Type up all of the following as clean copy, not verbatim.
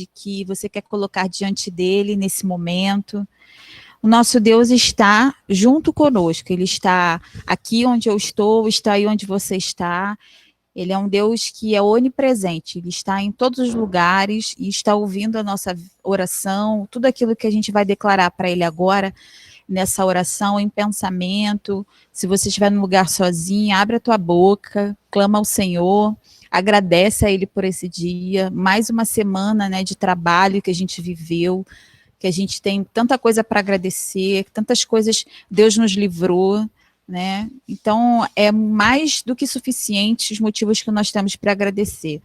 que você quer colocar diante dele nesse momento. O nosso Deus está junto conosco, ele está aqui onde eu estou, está aí onde você está. Ele é um Deus que é onipresente, ele está em todos os lugares e está ouvindo a nossa oração, tudo aquilo que a gente vai declarar para ele agora, nessa oração, em pensamento. Se você estiver num lugar sozinho, abre a tua boca, clama ao Senhor, agradece a ele por esse dia, mais uma semana, né, de trabalho que a gente viveu, que a gente tem tanta coisa para agradecer, tantas coisas Deus nos livrou, né? Então, é mais do que suficiente os motivos que nós temos para agradecer.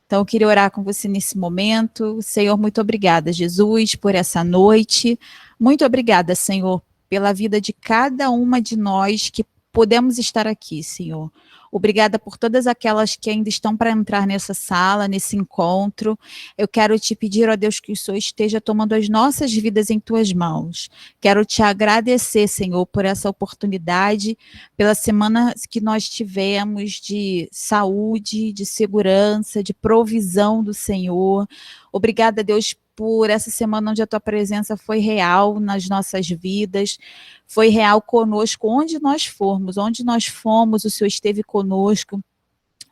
Então, eu queria orar com você nesse momento. Senhor, muito obrigada, Jesus, por essa noite. Muito obrigada, Senhor, pela vida de cada uma de nós que podemos estar aqui, Senhor. Obrigada por todas aquelas que ainda estão para entrar nessa sala, nesse encontro. Eu quero te pedir, ó Deus, que o Senhor esteja tomando as nossas vidas em tuas mãos. Quero te agradecer, Senhor, por essa oportunidade, pela semana que nós tivemos de saúde, de segurança, de provisão do Senhor. Obrigada, Deus, por essa semana onde a tua presença foi real nas nossas vidas, foi real conosco, onde nós fomos, o Senhor esteve conosco,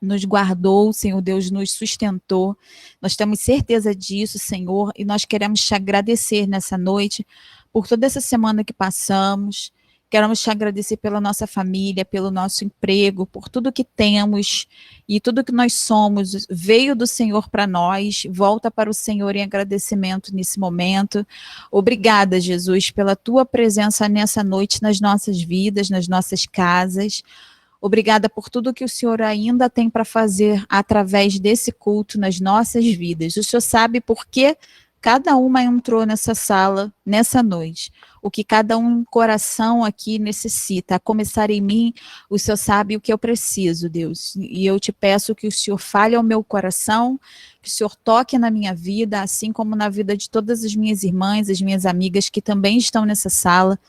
nos guardou, Senhor Deus, nos sustentou. Nós temos certeza disso, Senhor, e nós queremos te agradecer nessa noite por toda essa semana que passamos. Queremos te agradecer pela nossa família, pelo nosso emprego, por tudo que temos e tudo que nós somos. Veio do Senhor para nós, volta para o Senhor em agradecimento nesse momento. Obrigada, Jesus, pela tua presença nessa noite nas nossas vidas, nas nossas casas. Obrigada por tudo que o Senhor ainda tem para fazer através desse culto nas nossas vidas. O Senhor sabe por que cada uma entrou nessa sala, nessa noite. O que cada um coração aqui necessita. A começar em mim, o Senhor sabe o que eu preciso, Deus. E eu te peço que o Senhor fale ao meu coração, que o Senhor toque na minha vida, assim como na vida de todas as minhas irmãs, as minhas amigas que também estão nessa sala.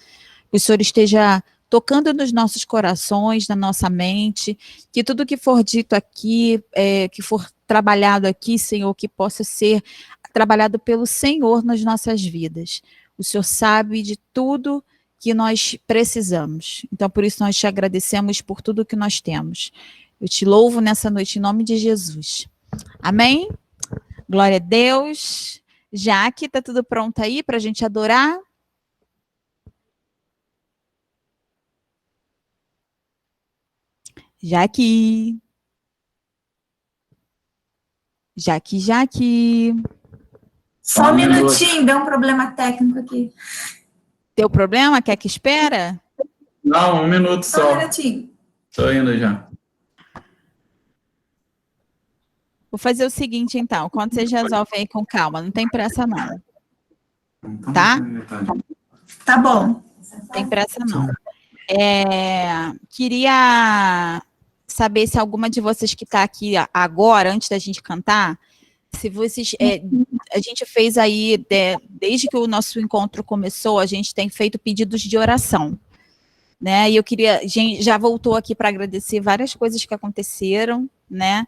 Que o Senhor esteja tocando nos nossos corações, na nossa mente, que tudo que for dito aqui, que for trabalhado aqui, Senhor, que possa ser trabalhado pelo Senhor nas nossas vidas. O Senhor sabe de tudo que nós precisamos. Então, por isso, nós te agradecemos por tudo que nós temos. Eu te louvo nessa noite em nome de Jesus. Amém? Glória a Deus. Jaque, está tudo pronto aí para a gente adorar? Jaque. Jaque. Só um minutinho, deu um problema técnico aqui. Deu problema? Quer que espera? Não, um minuto só. Só um minutinho. Estou indo já. Vou fazer o seguinte, então. Quando vocês resolvem aí com calma, não tem pressa, não. Tá? Tá bom. Não tem pressa, não. Queria saber se alguma de vocês que está aqui agora, antes da gente cantar, se vocês... a gente fez aí, desde que o nosso encontro começou, a gente tem feito pedidos de oração, né? E eu queria... já voltou aqui para agradecer várias coisas que aconteceram, né?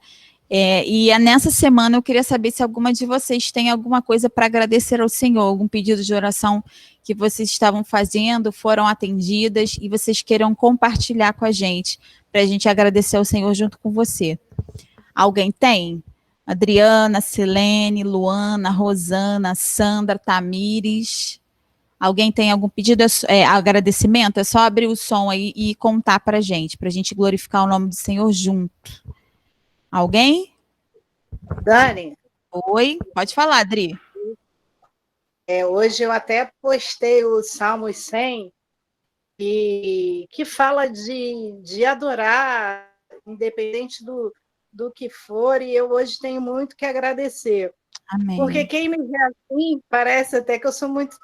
E nessa semana eu queria saber se alguma de vocês tem alguma coisa para agradecer ao Senhor, algum pedido de oração que vocês estavam fazendo, foram atendidas e vocês queiram compartilhar com a gente, para a gente agradecer ao Senhor junto com você. Alguém tem? Adriana, Silene, Luana, Rosana, Sandra, Tamires. Alguém tem algum pedido, agradecimento? É só abrir o som aí e contar para a gente glorificar o nome do Senhor junto. Alguém? Dani? Oi, pode falar, Adri. Hoje eu até postei o Salmos 100, que fala de adorar, independente do que for, e eu hoje tenho muito que agradecer. Amém. Porque quem me vê assim, parece até que eu sou muito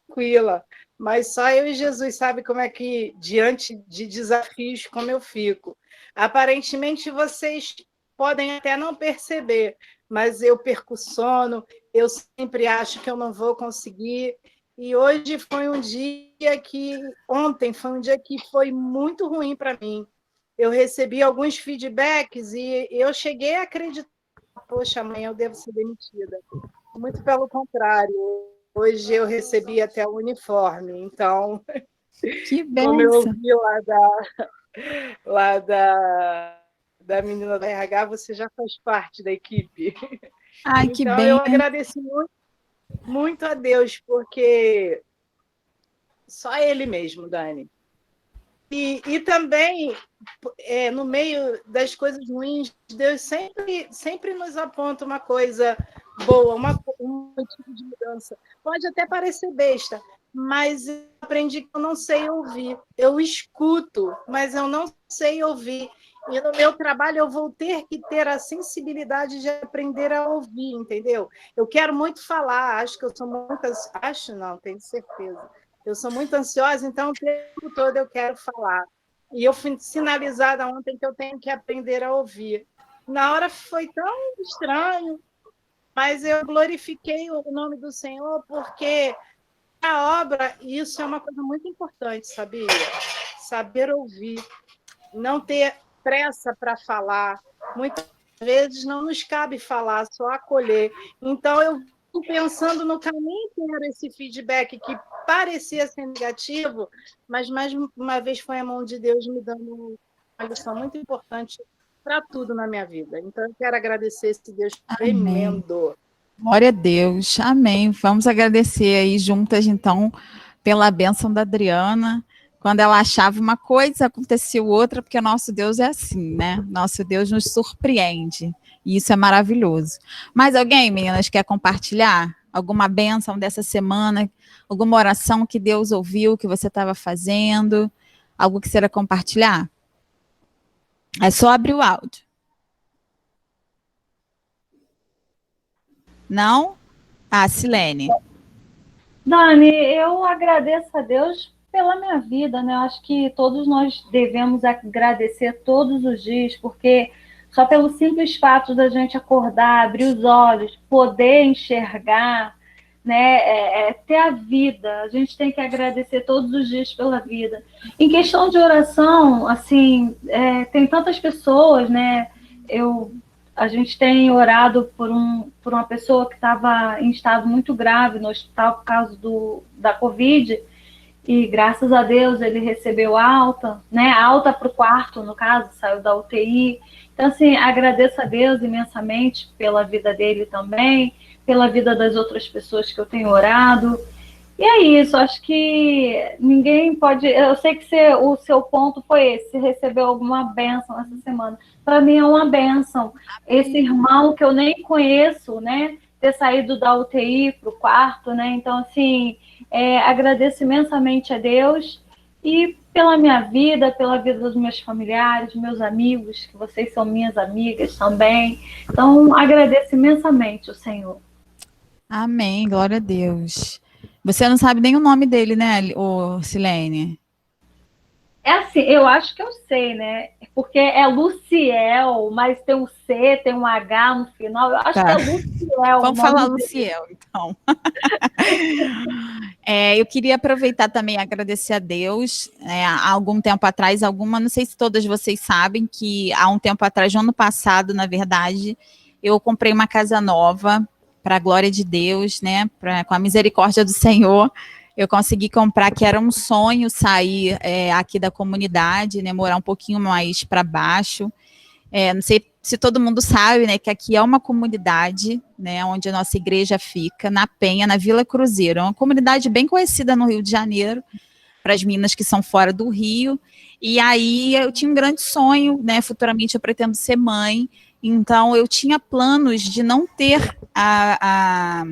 tranquila, mas só eu e Jesus sabe como é que, diante de desafios, como eu fico. Aparentemente, vocês podem até não perceber, mas eu perco sono, eu sempre acho que eu não vou conseguir, e hoje foi um dia ontem foi um dia que foi muito ruim para mim. Eu recebi alguns feedbacks e eu cheguei a acreditar, poxa, amanhã eu devo ser demitida. Muito pelo contrário. Hoje eu recebi até o uniforme, então, Que como eu benção. ouvi lá da menina da RH, você já faz parte da equipe. Ai, que Então, eu bem. agradeci muito, muito a Deus, porque só Ele mesmo, Dani. E também, no meio das coisas ruins, Deus sempre nos aponta uma coisa boa, um tipo de mudança. Pode até parecer besta, mas eu aprendi que eu não sei ouvir. Eu escuto, mas eu não sei ouvir. E no meu trabalho eu vou ter que ter a sensibilidade de aprender a ouvir, entendeu? Eu quero muito falar, acho que eu sou muito... Acho não, tenho certeza. Eu sou muito ansiosa, então o tempo todo eu quero falar. E eu fui sinalizada ontem que eu tenho que aprender a ouvir. Na hora foi tão estranho, mas eu glorifiquei o nome do Senhor, porque a obra, isso é uma coisa muito importante, sabia? Saber ouvir, não ter pressa para falar. Muitas vezes não nos cabe falar, só acolher. Então, eu fico pensando no caminho que era esse feedback que parecia ser negativo, mas mais uma vez foi a mão de Deus me dando uma lição muito importante para tudo na minha vida. Então, eu quero agradecer esse Deus Amém. tremendo. Glória a Deus. Amém. Vamos agradecer aí juntas, então, pela bênção da Adriana. Quando ela achava uma coisa, aconteceu outra, porque nosso Deus é assim, né? Nosso Deus nos surpreende. E isso é maravilhoso. Mais alguém, meninas, quer compartilhar alguma bênção dessa semana? Alguma oração que Deus ouviu, que você estava fazendo? Algo que você queira compartilhar? É só abrir o áudio. Não? Ah, Silene. Dani, eu agradeço a Deus pela minha vida, né? Eu acho que todos nós devemos agradecer todos os dias, porque só pelo simples fato da gente acordar, abrir os olhos, poder enxergar, né? Ter a vida. A gente tem que agradecer todos os dias pela vida. Em questão de oração, assim, tem tantas pessoas, né? A gente tem orado por uma pessoa que estava em estado muito grave no hospital por causa da Covid, e graças a Deus ele recebeu alta, né? Alta para o quarto, no caso, saiu da UTI. Então, assim, agradeço a Deus imensamente pela vida dele também, pela vida das outras pessoas que eu tenho orado. E é isso, acho que ninguém pode... Eu sei que o seu ponto foi esse, se recebeu alguma bênção essa semana. Para mim é uma bênção. Esse irmão que eu nem conheço, né, ter saído da UTI para o quarto, né? Então, assim, agradeço imensamente a Deus e pela minha vida, pela vida dos meus familiares, meus amigos, que vocês são minhas amigas também. Então, agradeço imensamente o Senhor. Amém, glória a Deus. Você não sabe nem o nome dele, né, Silene? É assim, eu acho que eu sei, né? Porque é Luciel, mas tem um C, tem um H no final. Eu acho que é Luciel. Vamos falar Luciel, então. Eu queria aproveitar também e agradecer a Deus. Há algum tempo atrás, não sei se todas vocês sabem, que há um tempo atrás, no ano passado, na verdade, eu comprei uma casa nova, para a glória de Deus, né? Com a misericórdia do Senhor. Eu consegui comprar, que era um sonho sair aqui da comunidade, né, morar um pouquinho mais para baixo. Não sei se todo mundo sabe, né, que aqui é uma comunidade, né, onde a nossa igreja fica, na Penha, na Vila Cruzeiro. É uma comunidade bem conhecida no Rio de Janeiro, para as meninas que são fora do Rio. E aí eu tinha um grande sonho, né, futuramente eu pretendo ser mãe. Então eu tinha planos de não ter a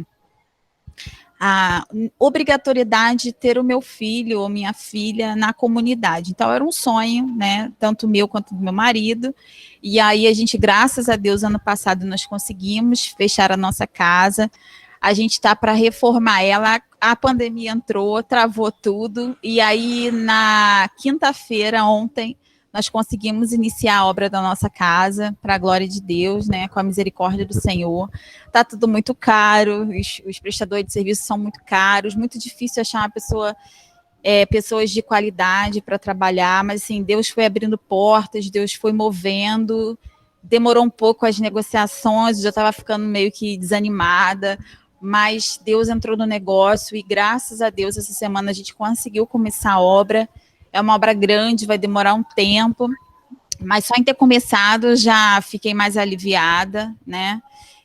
obrigatoriedade de ter o meu filho ou minha filha na comunidade. Então, era um sonho, né, tanto meu quanto do meu marido, e aí a gente, graças a Deus, ano passado nós conseguimos fechar a nossa casa, a gente está para reformar ela, a pandemia entrou, travou tudo, e aí na quinta-feira, ontem, nós conseguimos iniciar a obra da nossa casa, para a glória de Deus, né, com a misericórdia do Senhor. Está tudo muito caro, os prestadores de serviço são muito caros, muito difícil achar pessoas de qualidade para trabalhar, mas assim, Deus foi abrindo portas, Deus foi movendo, demorou um pouco as negociações, já estava ficando meio que desanimada, mas Deus entrou no negócio e graças a Deus essa semana a gente conseguiu começar a obra. É uma obra grande, vai demorar um tempo, mas só em ter começado já fiquei mais aliviada, né?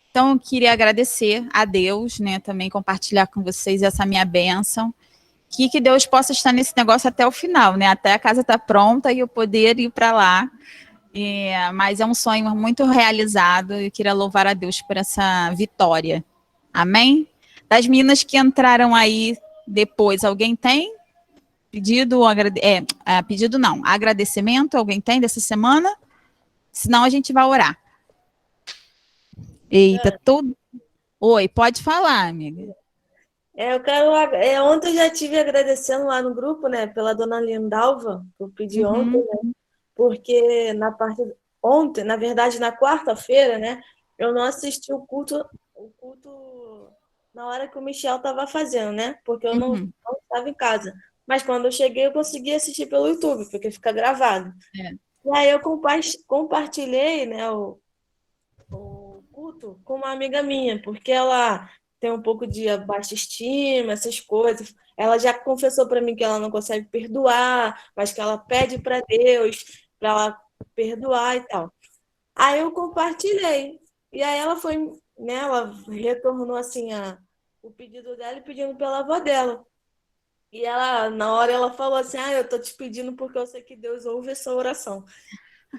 Então eu queria agradecer a Deus, né? Também compartilhar com vocês essa minha bênção, que Deus possa estar nesse negócio até o final, né? Até a casa estar pronta e eu poder ir para lá. Mas é um sonho muito realizado. Eu queria louvar a Deus por essa vitória. Amém? Das meninas que entraram aí depois, alguém tem pedido? Pedido não, agradecimento, alguém tem dessa semana? Senão a gente vai orar. Eita, tudo. Oi, pode falar, amiga. Eu quero. Ontem eu já estive agradecendo lá no grupo, né, pela dona Lindalva, que eu pedi ontem, né? Porque ontem, na verdade, na quarta-feira, né, eu não assisti o culto na hora que o Michel estava fazendo, né? Porque eu não estava em casa. Mas quando eu cheguei, eu consegui assistir pelo YouTube, porque fica gravado. E aí eu compartilhei, né, o culto com uma amiga minha, porque ela tem um pouco de baixa estima, essas coisas. Ela já confessou para mim que ela não consegue perdoar, mas que ela pede para Deus para ela perdoar e tal. Aí eu compartilhei. E aí ela foi, né, ela retornou assim o pedido dela e pedindo pela avó dela. E ela, na hora, ela falou assim: eu tô te pedindo porque eu sei que Deus ouve essa oração.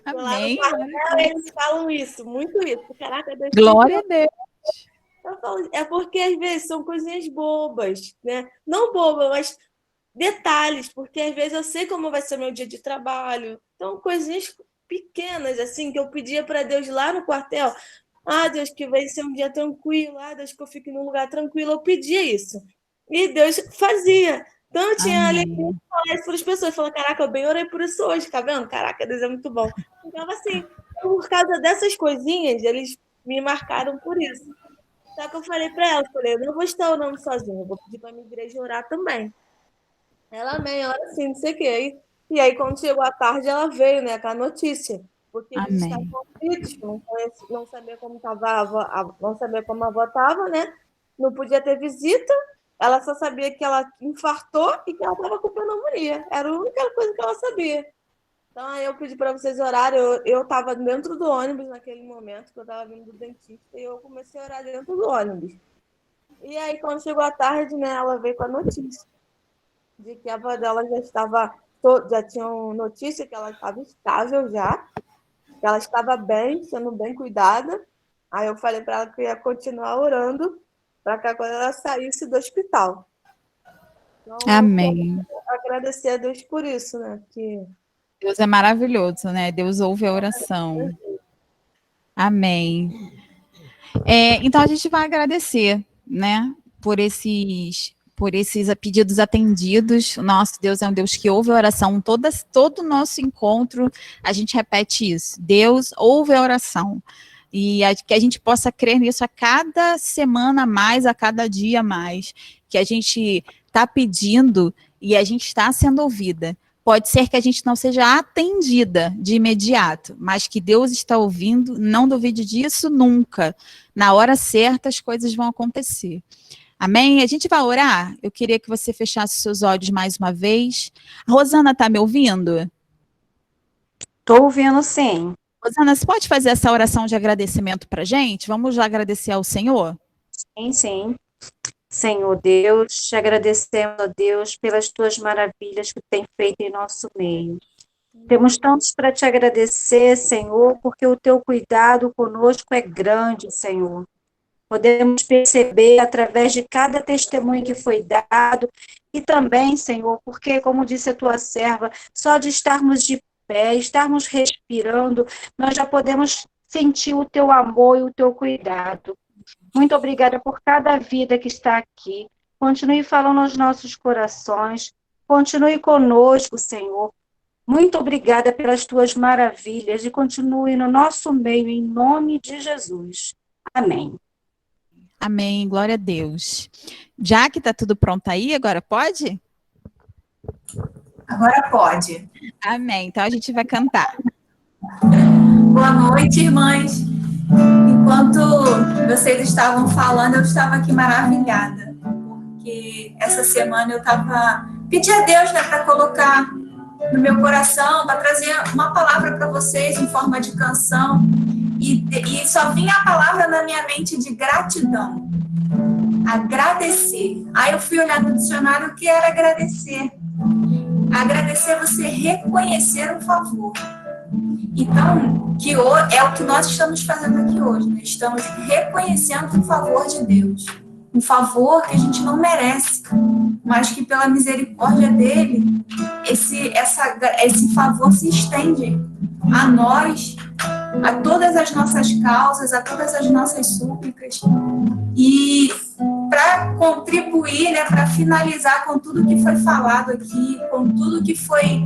Amém. Lá no quartel, eles falam isso, muito isso. Caraca, Deus. Glória a Deus. Eu falo, é porque às vezes são coisinhas bobas, né? Não bobas, mas detalhes, porque às vezes eu sei como vai ser meu dia de trabalho. Então, coisinhas pequenas, assim, que eu pedia para Deus lá no quartel. Deus, que vai ser um dia tranquilo. Deus, que eu fique num lugar tranquilo. Eu pedia isso. E Deus fazia. Então, eu tinha alegria de falar isso para as pessoas. Falar, caraca, eu bem orei por isso hoje, tá vendo? Caraca, Deus é muito bom. Então, assim, por causa dessas coisinhas, eles me marcaram por isso. Só que eu falei para ela, eu não vou estar orando sozinha, eu vou pedir para a minha igreja orar também. Ela, amém, ora assim, não sei o quê. E aí, quando chegou a tarde, ela veio, né, com a notícia. Porque eles estavam aflitos, não sabia como estava, não sabia como a avó estava, né? Não podia ter visita. Ela só sabia que ela infartou e que ela estava com pneumonia. Era a única coisa que ela sabia. Então, aí eu pedi para vocês orarem. Eu estava dentro do ônibus naquele momento, que eu estava vindo do dentista, e eu comecei a orar dentro do ônibus. E aí, quando chegou a tarde, né, ela veio com a notícia de que a avó dela já tinha notícia que ela estava estável já, que ela estava bem, sendo bem cuidada. Aí eu falei para ela que eu ia continuar orando para que quando ela saísse do hospital. Então, amém. Eu quero agradecer a Deus por isso, né? Que Deus é maravilhoso, né? Deus ouve a oração. Amém. Então a gente vai agradecer, né? Por esses pedidos atendidos. O nosso Deus é um Deus que ouve a oração. Todo o nosso encontro, a gente repete isso. Deus ouve a oração. E que a gente possa crer nisso a cada semana mais, a cada dia mais. Que a gente está pedindo e a gente está sendo ouvida. Pode ser que a gente não seja atendida de imediato, mas que Deus está ouvindo, não duvide disso nunca. Na hora certa as coisas vão acontecer. Amém? A gente vai orar? Eu queria que você fechasse seus olhos mais uma vez. A Rosana está me ouvindo? Estou ouvindo, sim. Rosana, você pode fazer essa oração de agradecimento para a gente? Vamos já agradecer ao Senhor? Sim, sim. Senhor Deus, te agradecemos, ó Deus, pelas tuas maravilhas que tem feito em nosso meio. Temos tantos para te agradecer, Senhor, porque o teu cuidado conosco é grande, Senhor. Podemos perceber através de cada testemunho que foi dado e também, Senhor, porque, como disse a tua serva, só de estarmos de pé, estarmos respirando, nós já podemos sentir o teu amor e o teu cuidado. Muito obrigada por cada vida que está aqui. Continue falando aos nossos corações. Continue conosco, Senhor. Muito obrigada pelas tuas maravilhas e continue no nosso meio, em nome de Jesus. Amém. Amém, glória a Deus. Já que está tudo pronto aí, agora pode? Agora pode. Amém, então a gente vai cantar. Boa noite, irmãs. Enquanto vocês estavam falando, eu estava aqui maravilhada, porque essa semana eu estava pedindo a Deus, né, para colocar no meu coração, para trazer uma palavra para vocês em forma de canção, e só vinha a palavra na minha mente de gratidão, agradecer. Aí eu fui olhar no dicionário o que era agradecer. Agradecer é você reconhecer um favor. Então, é o que nós estamos fazendo aqui hoje, né? Estamos reconhecendo um favor de Deus, um favor que a gente não merece, mas que pela misericórdia dele, esse favor se estende a nós, a todas as nossas causas, a todas as nossas súplicas, e para contribuir, né, para finalizar com tudo que foi falado aqui, com tudo que foi,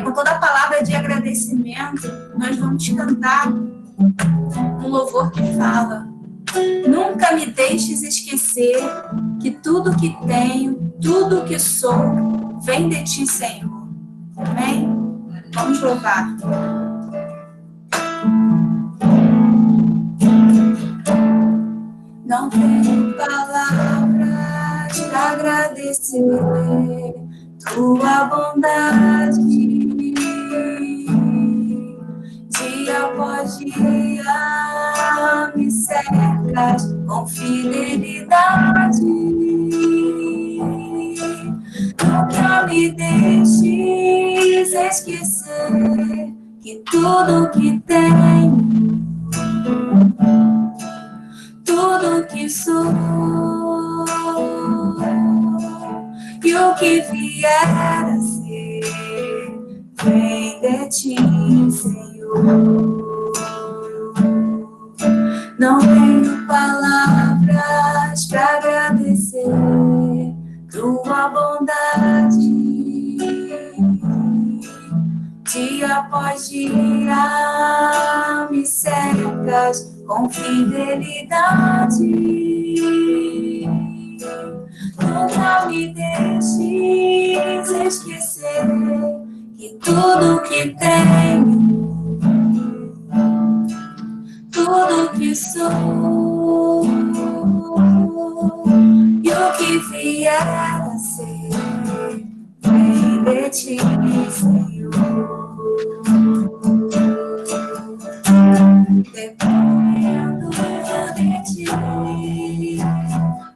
com toda a palavra de agradecimento, nós vamos cantar um louvor que fala: nunca me deixes esquecer que tudo que tenho, tudo que sou, vem de ti, Senhor. Amém? Vamos louvar. Não tenho palavras para agradecer tua bondade, dia após dia me cercas com fidelidade. Nunca me deixes esquecer que tudo que tenho, tudo que sou, e o que vier a ser, vem de ti, Senhor. Não tenho palavras para agradecer tua bondade, dia após dia me cercas com fidelidade. Nunca me deixes esquecer que tudo que tenho, tudo que sou, e o que vier a ser, vem de ti, Senhor. Dependo de ti,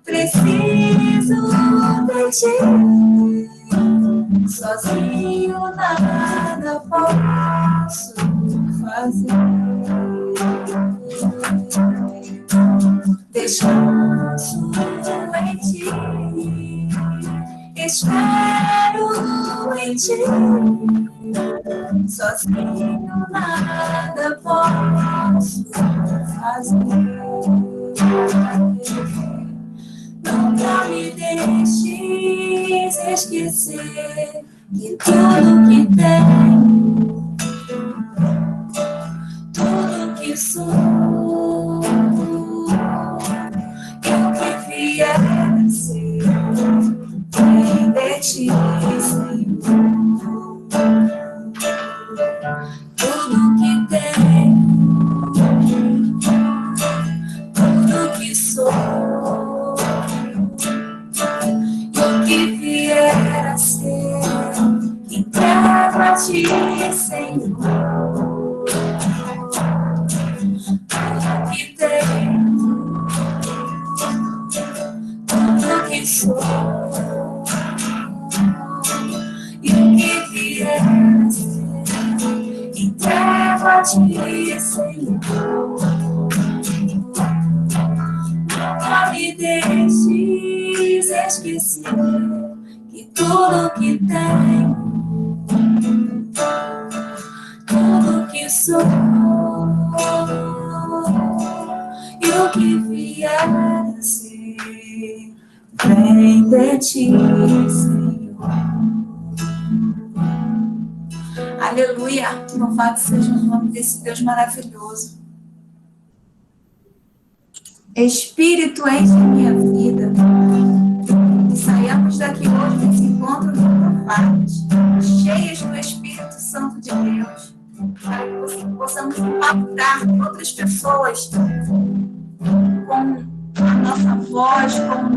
preciso de ti, sozinho nada posso fazer. Descanso em ti, espero em ti, sozinho nada posso fazer. Nunca me deixes esquecer que tudo que tenho, tudo que sou, e o que vier a ser, vem de ti, Senhor. Tudo que tenho, tudo que sou, e o que vier a ser, entrego a ti, Senhor. Tudo que tenho, tudo que sou, e o que vier a ser, entrego a ti, Senhor. Nunca me deixes esquecer que tudo que tenho, tudo que sou, e o que vier a ser, vem de ti, Senhor. Aleluia, louvado seja o nome desse Deus maravilhoso. Espírito, enche minha vida. Que saiamos daqui hoje desse encontro renovados, cheias do Espírito Santo de Deus, para que possamos impactar outras pessoas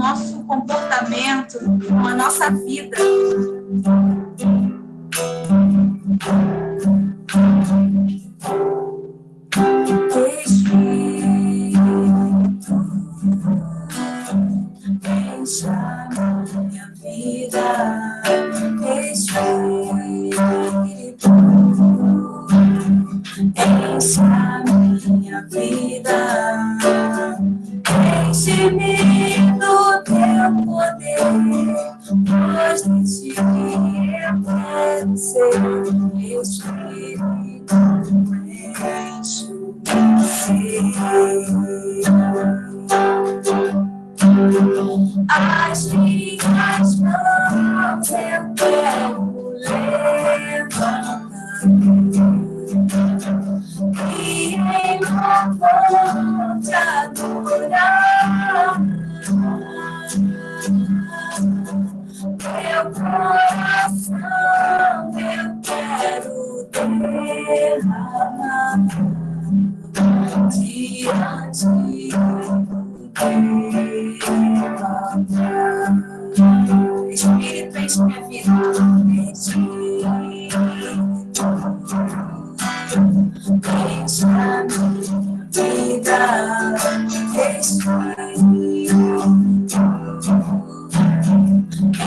nosso comportamento, com a nossa vida. Espírito, encha minha vida. Espírito, encha minha vida. Enche-me do teu poder, pois de ti eu quero ser. Espírito, as minhas mãos eu quero levantar e em louvor te adorar. Meu coração eu quero derramar diante do teu. Espírito, enche minha vida. Espírito, enche a minha vida. Espírito,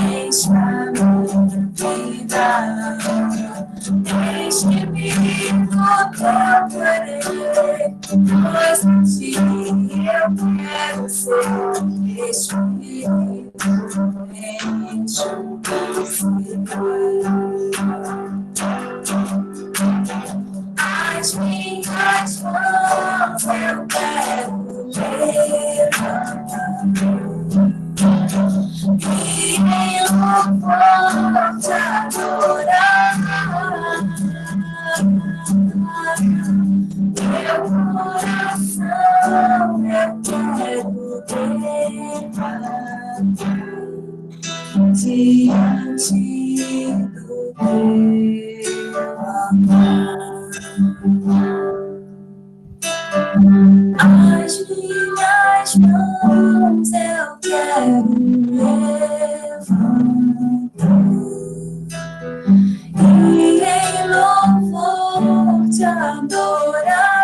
enche a minha vida. Enche-me do teu poder, pois de ti eu quero ser. Espírito, enche as minhas mãos eu quero levantar e em louvor te adorar. Meu coração eu quero derramar diante do teu amor. As minhas mãos eu quero levantar e em louvor te adorar.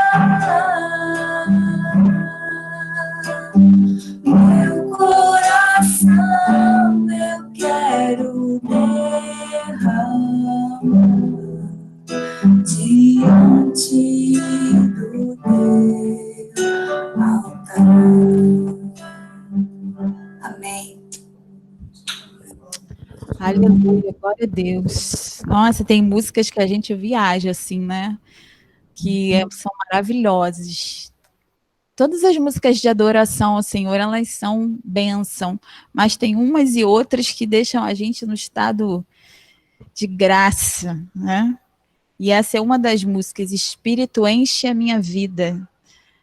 Meu coração eu quero derramar diante do teu altar. Amém. Aleluia, glória a Deus. Nossa, tem músicas que a gente viaja assim, né? São maravilhosas. Todas as músicas de adoração ao Senhor, elas são bênção, mas tem umas e outras que deixam a gente no estado de graça, né? E essa é uma das músicas, Espírito, enche a minha vida.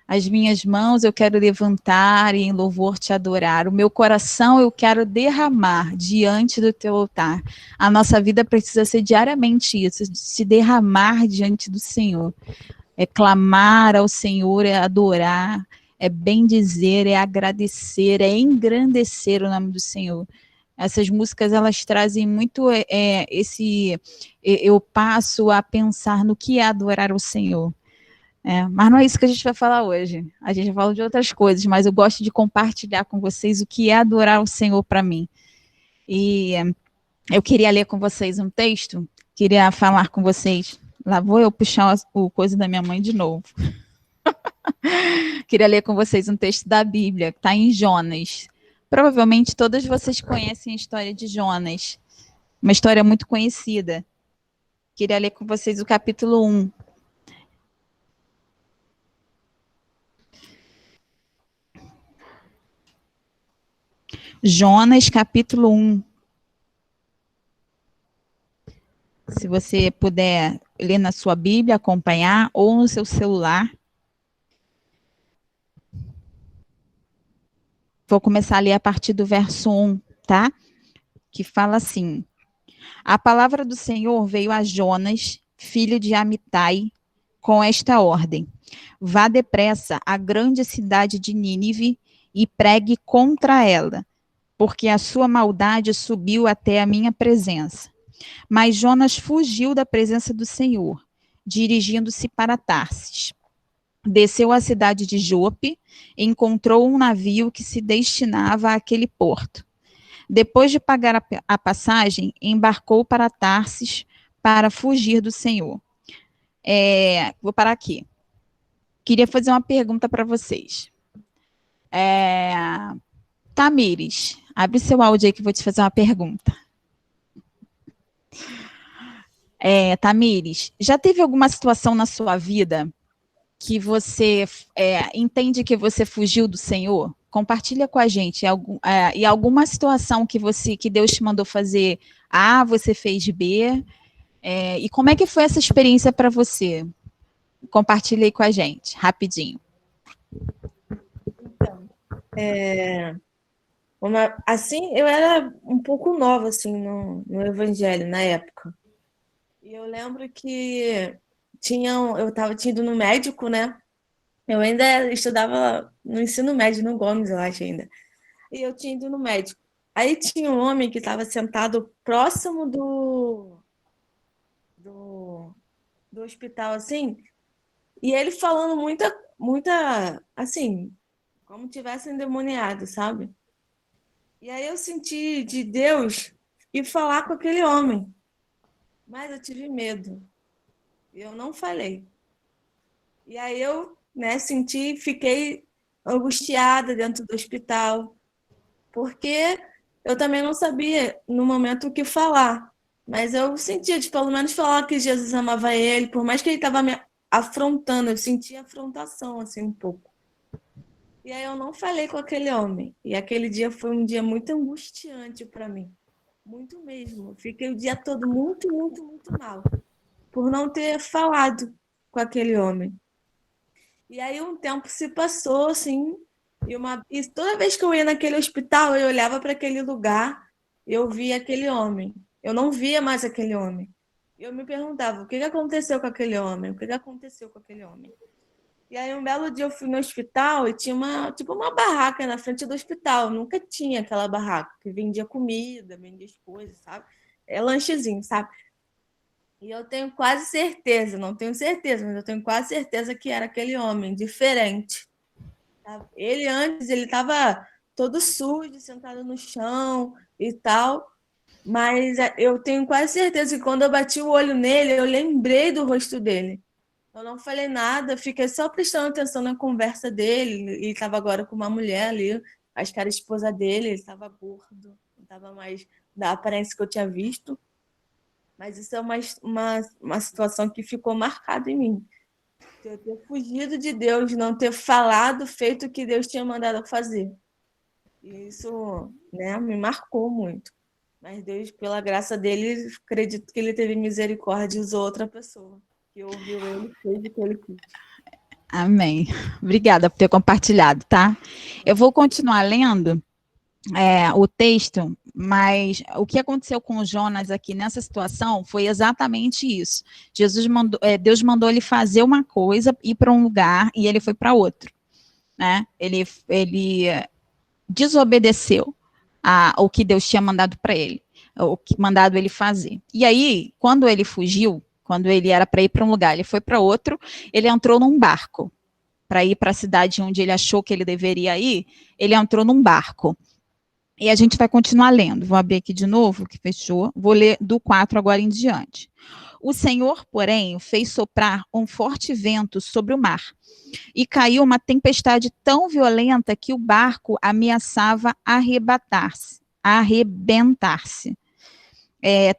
As minhas mãos eu quero levantar e em louvor te adorar. O meu coração eu quero derramar diante do teu altar. A nossa vida precisa ser diariamente isso, se derramar diante do Senhor. É clamar ao Senhor, é adorar, é bendizer, é agradecer, é engrandecer o nome do Senhor. Essas músicas, elas trazem muito eu passo a pensar no que é adorar o Senhor. Mas não é isso que a gente vai falar hoje. A gente vai falar de outras coisas, mas eu gosto de compartilhar com vocês o que é adorar o Senhor para mim. E eu queria ler com vocês um texto, queria falar com vocês. Lá vou eu puxar o coisa da minha mãe de novo. Queria ler com vocês um texto da Bíblia, que está em Jonas. Provavelmente todas vocês conhecem a história de Jonas. Uma história muito conhecida. Queria ler com vocês o capítulo 1. Jonas, capítulo 1. Se você puder ler na sua Bíblia, acompanhar, ou no seu celular. Vou começar a ler a partir do verso 1, tá? Que fala assim: a palavra do Senhor veio a Jonas, filho de Amitai, com esta ordem: vá depressa à grande cidade de Nínive e pregue contra ela, porque a sua maldade subiu até a minha presença. Mas Jonas fugiu da presença do Senhor, dirigindo-se para Tarsis. Desceu à cidade de Jope e encontrou um navio que se destinava àquele porto. Depois de pagar a passagem, embarcou para Tarsis para fugir do Senhor. Vou parar aqui. Queria fazer uma pergunta para vocês. Tamires, abre seu áudio aí que eu vou te fazer uma pergunta. Tamires, já teve alguma situação na sua vida que você entende que você fugiu do Senhor? Compartilha com a gente. E alguma situação que Deus te mandou fazer A, você fez B. E como é que foi essa experiência para você? Compartilha aí com a gente, rapidinho. Assim, eu era um pouco nova assim no Evangelho na época. E eu lembro que eu tinha ido no médico, né? Eu ainda estudava no ensino médio, no Gomes, eu acho ainda. E eu tinha ido no médico. Aí tinha um homem que estava sentado próximo do hospital, assim, e ele falando muita, assim, como tivesse endemoniado, sabe? E aí eu senti de Deus ir falar com aquele homem. Mas eu tive medo. Eu não falei. E aí eu, fiquei angustiada dentro do hospital, porque eu também não sabia no momento o que falar. Mas eu sentia de pelo menos falar que Jesus amava ele, por mais que ele estava me afrontando, eu sentia afrontação assim um pouco. E aí eu não falei com aquele homem. E aquele dia foi um dia muito angustiante para mim. Muito mesmo. Fiquei o dia todo muito, muito, muito mal. Por não ter falado com aquele homem. E aí um tempo se passou, assim, e toda vez que eu ia naquele hospital, eu olhava para aquele lugar, eu via aquele homem. Eu não via mais aquele homem. Eu me perguntava, o que aconteceu com aquele homem? O que aconteceu com aquele homem? E aí um belo dia eu fui no hospital e tinha uma barraca na frente do hospital. Nunca tinha aquela barraca que vendia comida, vendia as coisas, sabe? Lanchezinho, sabe? E eu tenho quase certeza, não tenho certeza, mas eu tenho quase certeza que era aquele homem, diferente. Sabe? Ele antes, ele estava todo sujo, sentado no chão e tal, mas eu tenho quase certeza que quando eu bati o olho nele, eu lembrei do rosto dele. Eu não falei nada, fiquei só prestando atenção na conversa dele. Ele estava agora com uma mulher ali, acho que era a esposa dele, ele estava gordo, não estava mais da aparência que eu tinha visto. Mas isso é uma situação que ficou marcada em mim. De eu ter fugido de Deus, não ter falado, feito o que Deus tinha mandado fazer. E isso, me marcou muito. Mas Deus, pela graça dele, acredito que ele teve misericórdia e usou outra pessoa. Que ouviu ele, fez o que ele quis. Amém. Obrigada por ter compartilhado, tá? Eu vou continuar lendo o texto, mas o que aconteceu com o Jonas aqui nessa situação foi exatamente isso. Deus mandou ele fazer uma coisa, ir para um lugar, e ele foi para outro, né? Ele desobedeceu ao que Deus tinha mandado para ele, o que mandado ele fazer. E aí, quando ele fugiu, quando ele era para ir para um lugar, ele foi para outro, ele entrou num barco para ir para a cidade onde ele achou que ele deveria ir, ele entrou num barco. E a gente vai continuar lendo. Vou abrir aqui de novo, que fechou. Vou ler do 4 agora em diante. O Senhor, porém, fez soprar um forte vento sobre o mar, e caiu uma tempestade tão violenta que o barco ameaçava arrebentar-se.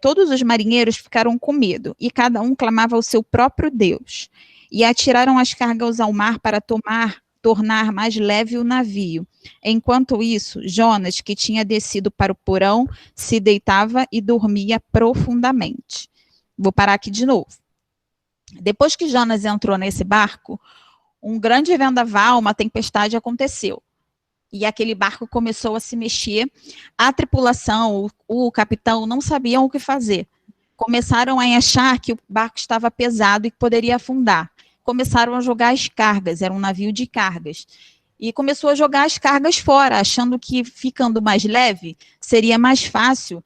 Todos os marinheiros ficaram com medo, e cada um clamava ao seu próprio Deus, e atiraram as cargas ao mar para tornar mais leve o navio. Enquanto isso, Jonas, que tinha descido para o porão, se deitava e dormia profundamente. Vou parar aqui de novo. Depois que Jonas entrou nesse barco, um grande vendaval, uma tempestade aconteceu. E aquele barco começou a se mexer. A tripulação, o capitão, não sabiam o que fazer. Começaram a achar que o barco estava pesado e que poderia afundar. Começaram a jogar as cargas, era um navio de cargas. e começou a jogar as cargas fora, achando que ficando mais leve seria mais fácil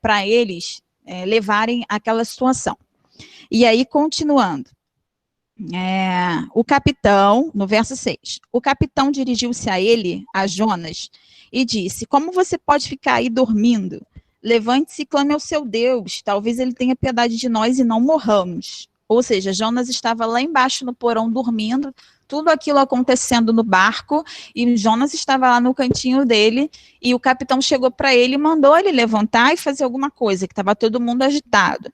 para eles levarem aquela situação. E aí, continuando. O capitão, no verso 6, o capitão dirigiu-se a ele, a Jonas, e disse: como você pode ficar aí dormindo? Levante-se e clame ao seu Deus, talvez ele tenha piedade de nós e não morramos. Ou seja, Jonas estava lá embaixo no porão dormindo, tudo aquilo acontecendo no barco, e Jonas estava lá no cantinho dele, e o capitão chegou para ele e mandou ele levantar e fazer alguma coisa, que estava todo mundo agitado.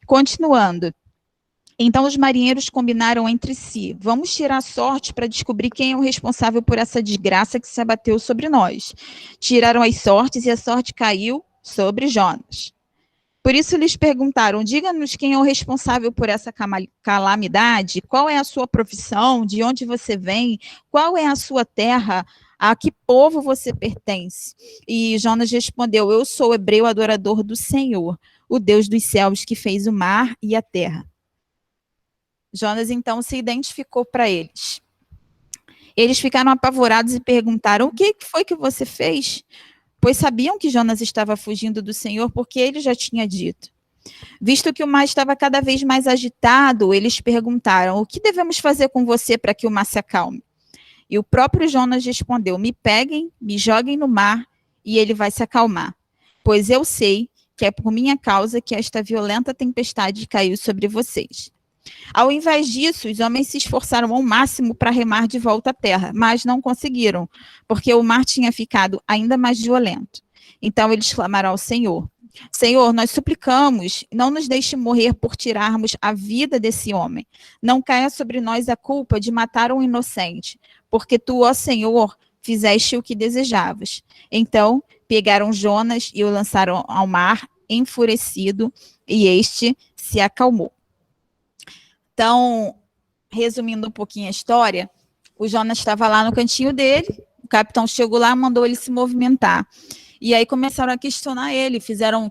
Continuando. Então os marinheiros combinaram entre si: vamos tirar sorte para descobrir quem é o responsável por essa desgraça que se abateu sobre nós. Tiraram as sortes e a sorte caiu sobre Jonas. Por isso lhes perguntaram: diga-nos quem é o responsável por essa calamidade, qual é a sua profissão, de onde você vem, qual é a sua terra, a que povo você pertence? E Jonas respondeu: eu sou hebreu adorador do Senhor, o Deus dos céus que fez o mar e a terra. Jonas, então, se identificou para eles. Eles ficaram apavorados e perguntaram: o que foi que você fez? Pois sabiam que Jonas estava fugindo do Senhor, porque ele já tinha dito. Visto que o mar estava cada vez mais agitado, eles perguntaram: o que devemos fazer com você para que o mar se acalme? E o próprio Jonas respondeu: me peguem, me joguem no mar, e ele vai se acalmar. Pois eu sei que é por minha causa que esta violenta tempestade caiu sobre vocês. Ao invés disso, os homens se esforçaram ao máximo para remar de volta à terra, mas não conseguiram, porque o mar tinha ficado ainda mais violento. Então eles clamaram ao Senhor: Senhor, nós suplicamos, não nos deixe morrer por tirarmos a vida desse homem. Não caia sobre nós a culpa de matar um inocente, porque tu, ó Senhor, fizeste o que desejavas. Então pegaram Jonas e o lançaram ao mar, enfurecido, e este se acalmou. Então, resumindo um pouquinho a história, o Jonas estava lá no cantinho dele, o capitão chegou lá e mandou ele se movimentar. E aí começaram a questionar ele,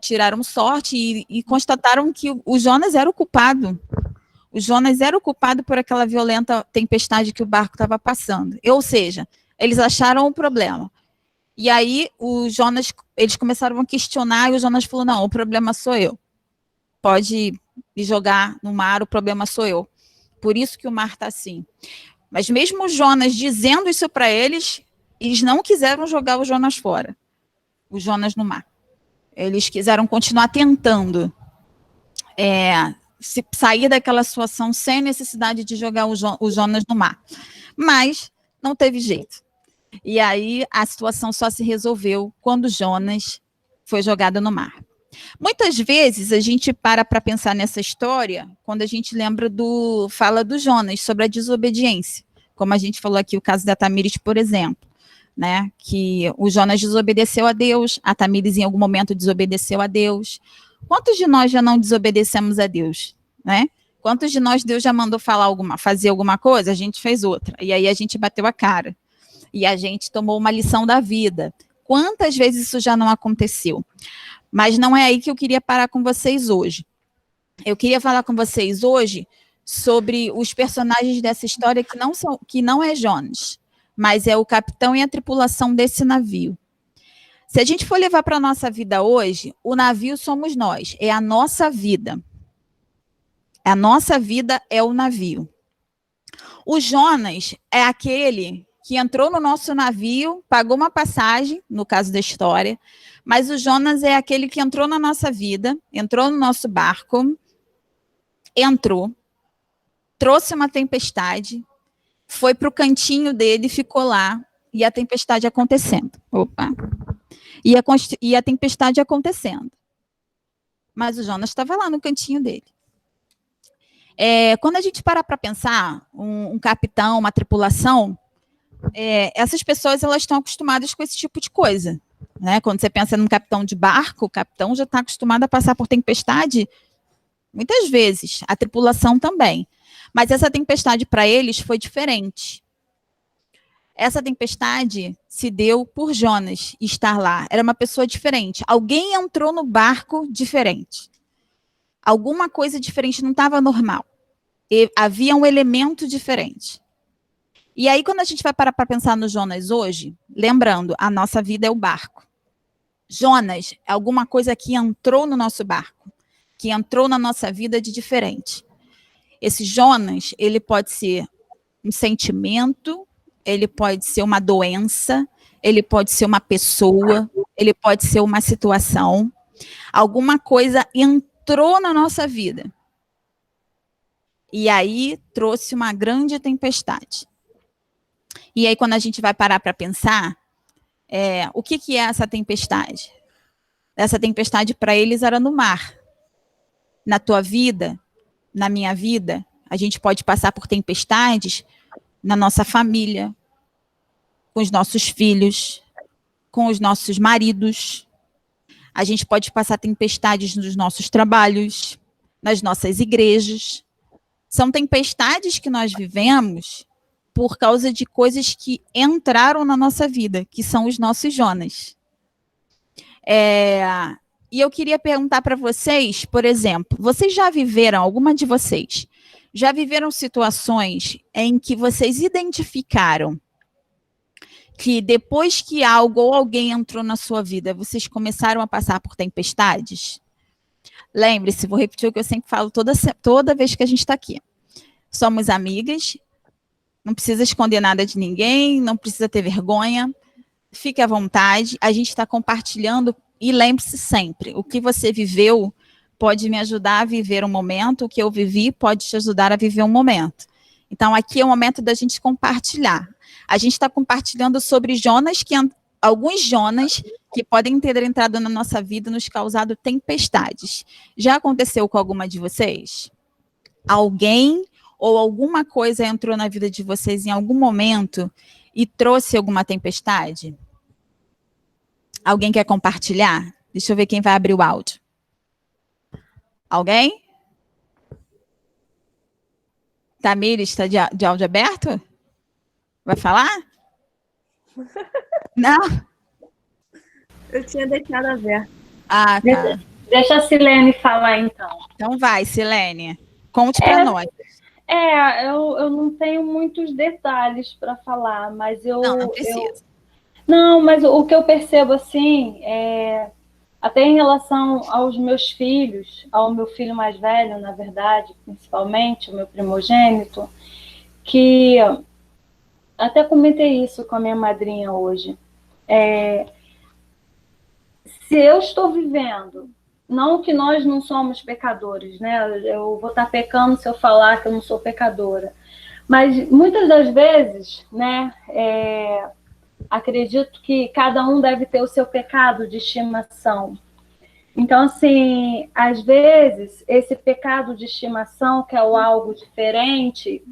tiraram sorte e constataram que o Jonas era o culpado. O Jonas era o culpado por aquela violenta tempestade que o barco estava passando. Ou seja, eles acharam o problema. E aí eles começaram a questionar e o Jonas falou: não, o problema sou eu. Pode me jogar no mar, o problema sou eu. Por isso que o mar está assim. Mas mesmo o Jonas dizendo isso para eles não quiseram jogar o Jonas fora, o Jonas no mar. Eles quiseram continuar tentando sair daquela situação sem necessidade de jogar o Jonas no mar. Mas não teve jeito. E aí a situação só se resolveu quando Jonas foi jogado no mar. Muitas vezes a gente para pensar nessa história quando a gente fala do Jonas sobre a desobediência, como a gente falou aqui o caso da Tamires, por exemplo, né, que o Jonas desobedeceu a Deus, a Tamires em algum momento desobedeceu a Deus. Quantos de nós já não desobedecemos a Deus, né? Quantos de nós Deus já mandou fazer alguma coisa, a gente fez outra, e aí a gente bateu a cara, e a gente tomou uma lição da vida. Quantas vezes isso já não aconteceu? Mas não é aí que eu queria parar com vocês hoje. Eu queria falar com vocês hoje sobre os personagens dessa história que não é Jonas, mas é o capitão e a tripulação desse navio. Se a gente for levar para a nossa vida hoje, o navio somos nós, é a nossa vida. A nossa vida é o navio. O Jonas é aquele que entrou no nosso navio, pagou uma passagem, no caso da história, mas o Jonas é aquele que entrou na nossa vida, entrou no nosso barco, trouxe uma tempestade, foi para o cantinho dele, ficou lá, e a tempestade acontecendo. E a tempestade acontecendo. Mas o Jonas estava lá no cantinho dele. Quando a gente para pensar, um capitão, uma tripulação, essas pessoas elas estão acostumadas com esse tipo de coisa. Né? Quando você pensa num capitão de barco, o capitão já está acostumado a passar por tempestade muitas vezes, a tripulação também. Mas essa tempestade para eles foi diferente. Essa tempestade se deu por Jonas estar lá. Era uma pessoa diferente. Alguém entrou no barco diferente. Alguma coisa diferente, não estava normal. Havia um elemento diferente. E aí, quando a gente vai parar para pensar no Jonas hoje, lembrando, a nossa vida é o barco. Jonas é alguma coisa que entrou no nosso barco, que entrou na nossa vida de diferente. Esse Jonas, ele pode ser um sentimento, ele pode ser uma doença, ele pode ser uma pessoa, ele pode ser uma situação. Alguma coisa entrou na nossa vida. E aí trouxe uma grande tempestade. E aí, quando a gente vai parar para pensar, o que é essa tempestade? Essa tempestade para eles era no mar. Na tua vida, na minha vida, a gente pode passar por tempestades na nossa família, com os nossos filhos, com os nossos maridos. A gente pode passar tempestades nos nossos trabalhos, nas nossas igrejas. São tempestades que nós vivemos por causa de coisas que entraram na nossa vida, que são os nossos Jonas. E eu queria perguntar para vocês, por exemplo, vocês já viveram, alguma de vocês, já viveram situações em que vocês identificaram que depois que algo ou alguém entrou na sua vida, vocês começaram a passar por tempestades? Lembre-se, vou repetir o que eu sempre falo toda vez que a gente está aqui. Somos amigas, não precisa esconder nada de ninguém, não precisa ter vergonha, fique à vontade, a gente está compartilhando, e lembre-se sempre, o que você viveu pode me ajudar a viver um momento, o que eu vivi pode te ajudar a viver um momento. Então, aqui é o momento da gente compartilhar. A gente está compartilhando sobre Jonas, alguns Jonas que podem ter entrado na nossa vida e nos causado tempestades. Já aconteceu com alguma de vocês? Alguém ou alguma coisa entrou na vida de vocês em algum momento e trouxe alguma tempestade? Alguém quer compartilhar? Deixa eu ver quem vai abrir o áudio. Alguém? Tamires, está de áudio aberto? Vai falar? Não? Eu tinha deixado aberto. Ah, tá. Deixa a Silene falar, então. Então vai, Silene. Conte para nós. Eu não tenho muitos detalhes para falar, mas Não precisa. Mas o que eu percebo, assim, até em relação aos meus filhos, ao meu filho mais velho, na verdade, principalmente, o meu primogênito, que até comentei isso com a minha madrinha hoje. Se eu estou vivendo, não que nós não somos pecadores, né? Eu vou estar pecando se eu falar que eu não sou pecadora. Mas muitas das vezes, né, acredito que cada um deve ter o seu pecado de estimação. Então, assim, às vezes, esse pecado de estimação, que é algo diferente,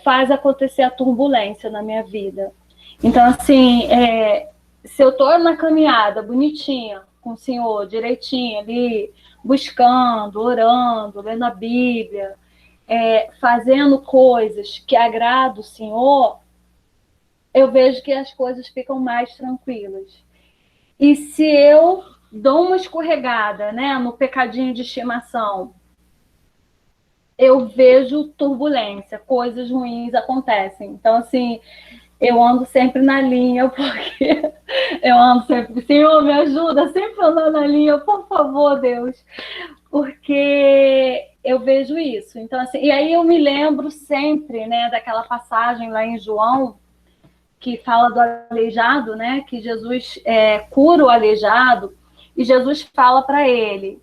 faz acontecer a turbulência na minha vida. Então, assim, se eu estou na caminhada bonitinha, com o Senhor, direitinho ali, buscando, orando, lendo a Bíblia, fazendo coisas que agradam o Senhor, eu vejo que as coisas ficam mais tranquilas. E se eu dou uma escorregada, né, no pecadinho de estimação, eu vejo turbulência, coisas ruins acontecem. Então, assim, eu ando sempre na linha, porque eu ando sempre, Senhor, me ajuda, sempre andando na linha, por favor, Deus, porque eu vejo isso. Então, assim, e aí eu me lembro sempre, né, daquela passagem lá em João, que fala do aleijado, né, que Jesus cura o aleijado, e Jesus fala para ele,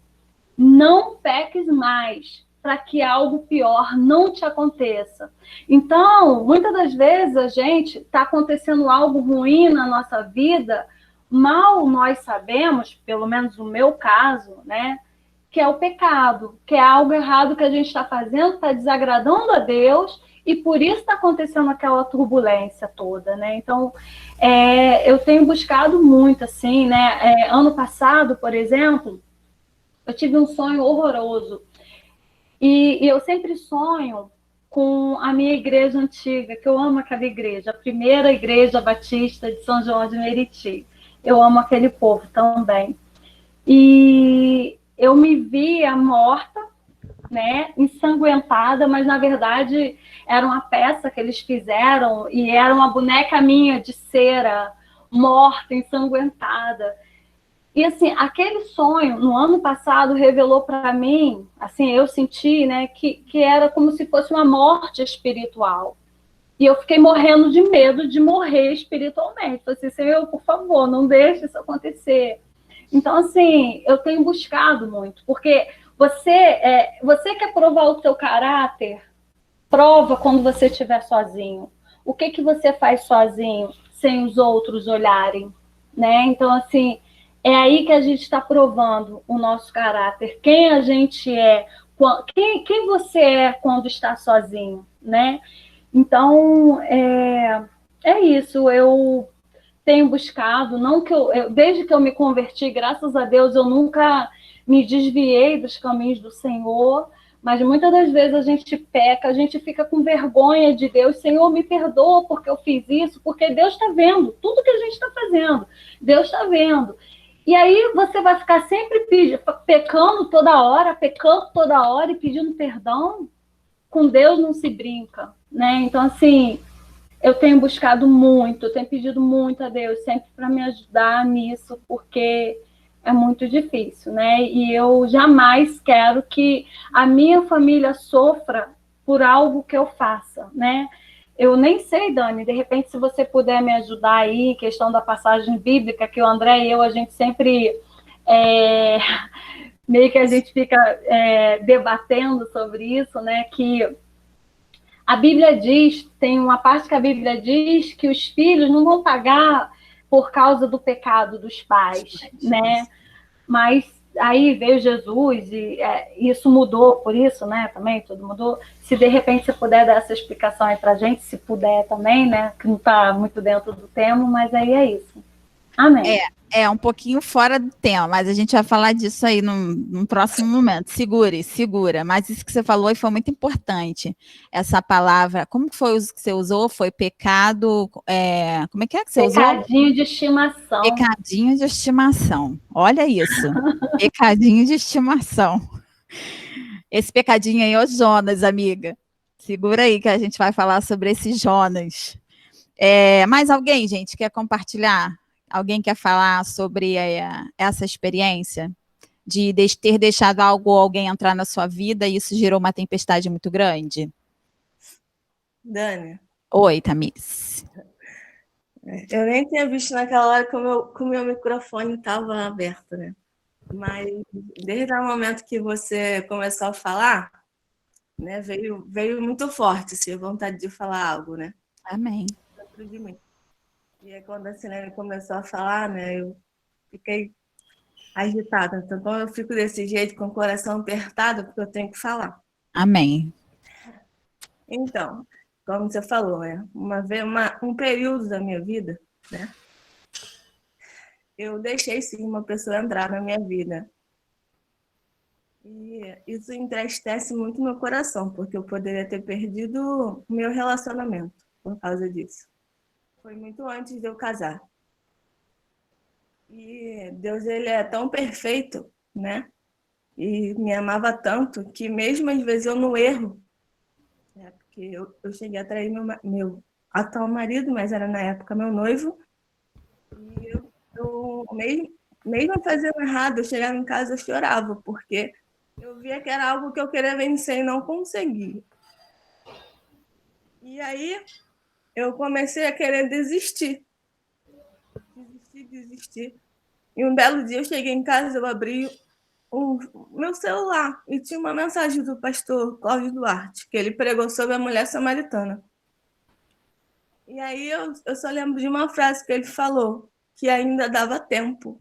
não peques mais, para que algo pior não te aconteça. Então, muitas das vezes a gente está acontecendo algo ruim na nossa vida, mal nós sabemos, pelo menos no meu caso, né, que é o pecado, que é algo errado que a gente está fazendo, está desagradando a Deus, e por isso está acontecendo aquela turbulência toda, né? Então, eu tenho buscado muito, assim, né? Ano passado, por exemplo, eu tive um sonho horroroso. E eu sempre sonho com a minha igreja antiga, que eu amo aquela igreja, a primeira igreja batista de São João de Meriti. Eu amo aquele povo também. E eu me via morta, né, ensanguentada, mas na verdade era uma peça que eles fizeram e era uma boneca minha de cera, morta, ensanguentada. E assim, aquele sonho no ano passado revelou para mim, assim, eu senti, né, que era como se fosse uma morte espiritual. E eu fiquei morrendo de medo de morrer espiritualmente. Falei assim, Senhor, por favor, não deixe isso acontecer. Então, assim, eu tenho buscado muito, porque você quer provar o seu caráter, prova quando você estiver sozinho. O que você faz sozinho, sem os outros olharem, né? Então, assim, é aí que a gente está provando o nosso caráter, quem a gente é, quem você é quando está sozinho, né? Então, é isso, eu tenho buscado, não que desde que eu me converti, graças a Deus, eu nunca me desviei dos caminhos do Senhor, mas muitas das vezes a gente peca, a gente fica com vergonha de Deus, Senhor, me perdoa porque eu fiz isso, porque Deus está vendo tudo que a gente está fazendo, Deus está vendo. E aí você vai ficar sempre pecando toda hora e pedindo perdão, com Deus não se brinca, né? Então, assim, eu tenho buscado muito, eu tenho pedido muito a Deus sempre para me ajudar nisso, porque é muito difícil, né? E eu jamais quero que a minha família sofra por algo que eu faça, né? Eu nem sei, Dani, de repente, se você puder me ajudar aí, questão da passagem bíblica, que o André e eu, a gente sempre meio que a gente fica debatendo sobre isso, né? Que a Bíblia diz, tem uma parte que a Bíblia diz que os filhos não vão pagar por causa do pecado dos pais, né? Mas aí veio Jesus e isso mudou por isso, né? Também tudo mudou. Se de repente você puder dar essa explicação aí pra gente, se puder também, né? Que não está muito dentro do tema, mas aí é isso. Amém. É um pouquinho fora do tema, mas a gente vai falar disso aí num próximo momento. Segura. Mas isso que você falou aí foi muito importante. Essa palavra, como que foi o que você usou? Foi pecado, como é que você usou? Pecadinho de estimação. Pecadinho de estimação. Olha isso. Pecadinho de estimação. Esse pecadinho aí é o Jonas, amiga. Segura aí que a gente vai falar sobre esse Jonas. Mais alguém, gente, quer compartilhar? Alguém quer falar sobre essa experiência de ter deixado algo ou alguém entrar na sua vida e isso gerou uma tempestade muito grande? Dani. Oi, Tamiris. Eu nem tinha visto naquela hora que o meu microfone estava aberto, né? Mas desde o momento que você começou a falar, né, veio muito forte, assim, a vontade de falar algo, né? Amém. Dentro de mim. E aí, quando a Silene começou a falar, né, eu fiquei agitada. Então, eu fico desse jeito, com o coração apertado, porque eu tenho que falar. Amém. Então, como você falou, né, um período da minha vida, né, eu deixei, sim, uma pessoa entrar na minha vida. E isso entristece muito meu coração, porque eu poderia ter perdido o meu relacionamento por causa disso. Foi muito antes de eu casar. E Deus, ele é tão perfeito, né? E me amava tanto que mesmo às vezes eu no erro, né? Porque eu cheguei a trair meu atual marido, mas era na época meu noivo. E eu mesmo fazendo errado, eu chegava em casa eu chorava, porque eu via que era algo que eu queria vencer e não conseguia. E aí eu comecei a querer desistir. Desistir. E um belo dia eu cheguei em casa, eu abri o meu celular e tinha uma mensagem do pastor Cláudio Duarte, que ele pregou sobre a mulher samaritana. E aí eu só lembro de uma frase que ele falou, que ainda dava tempo.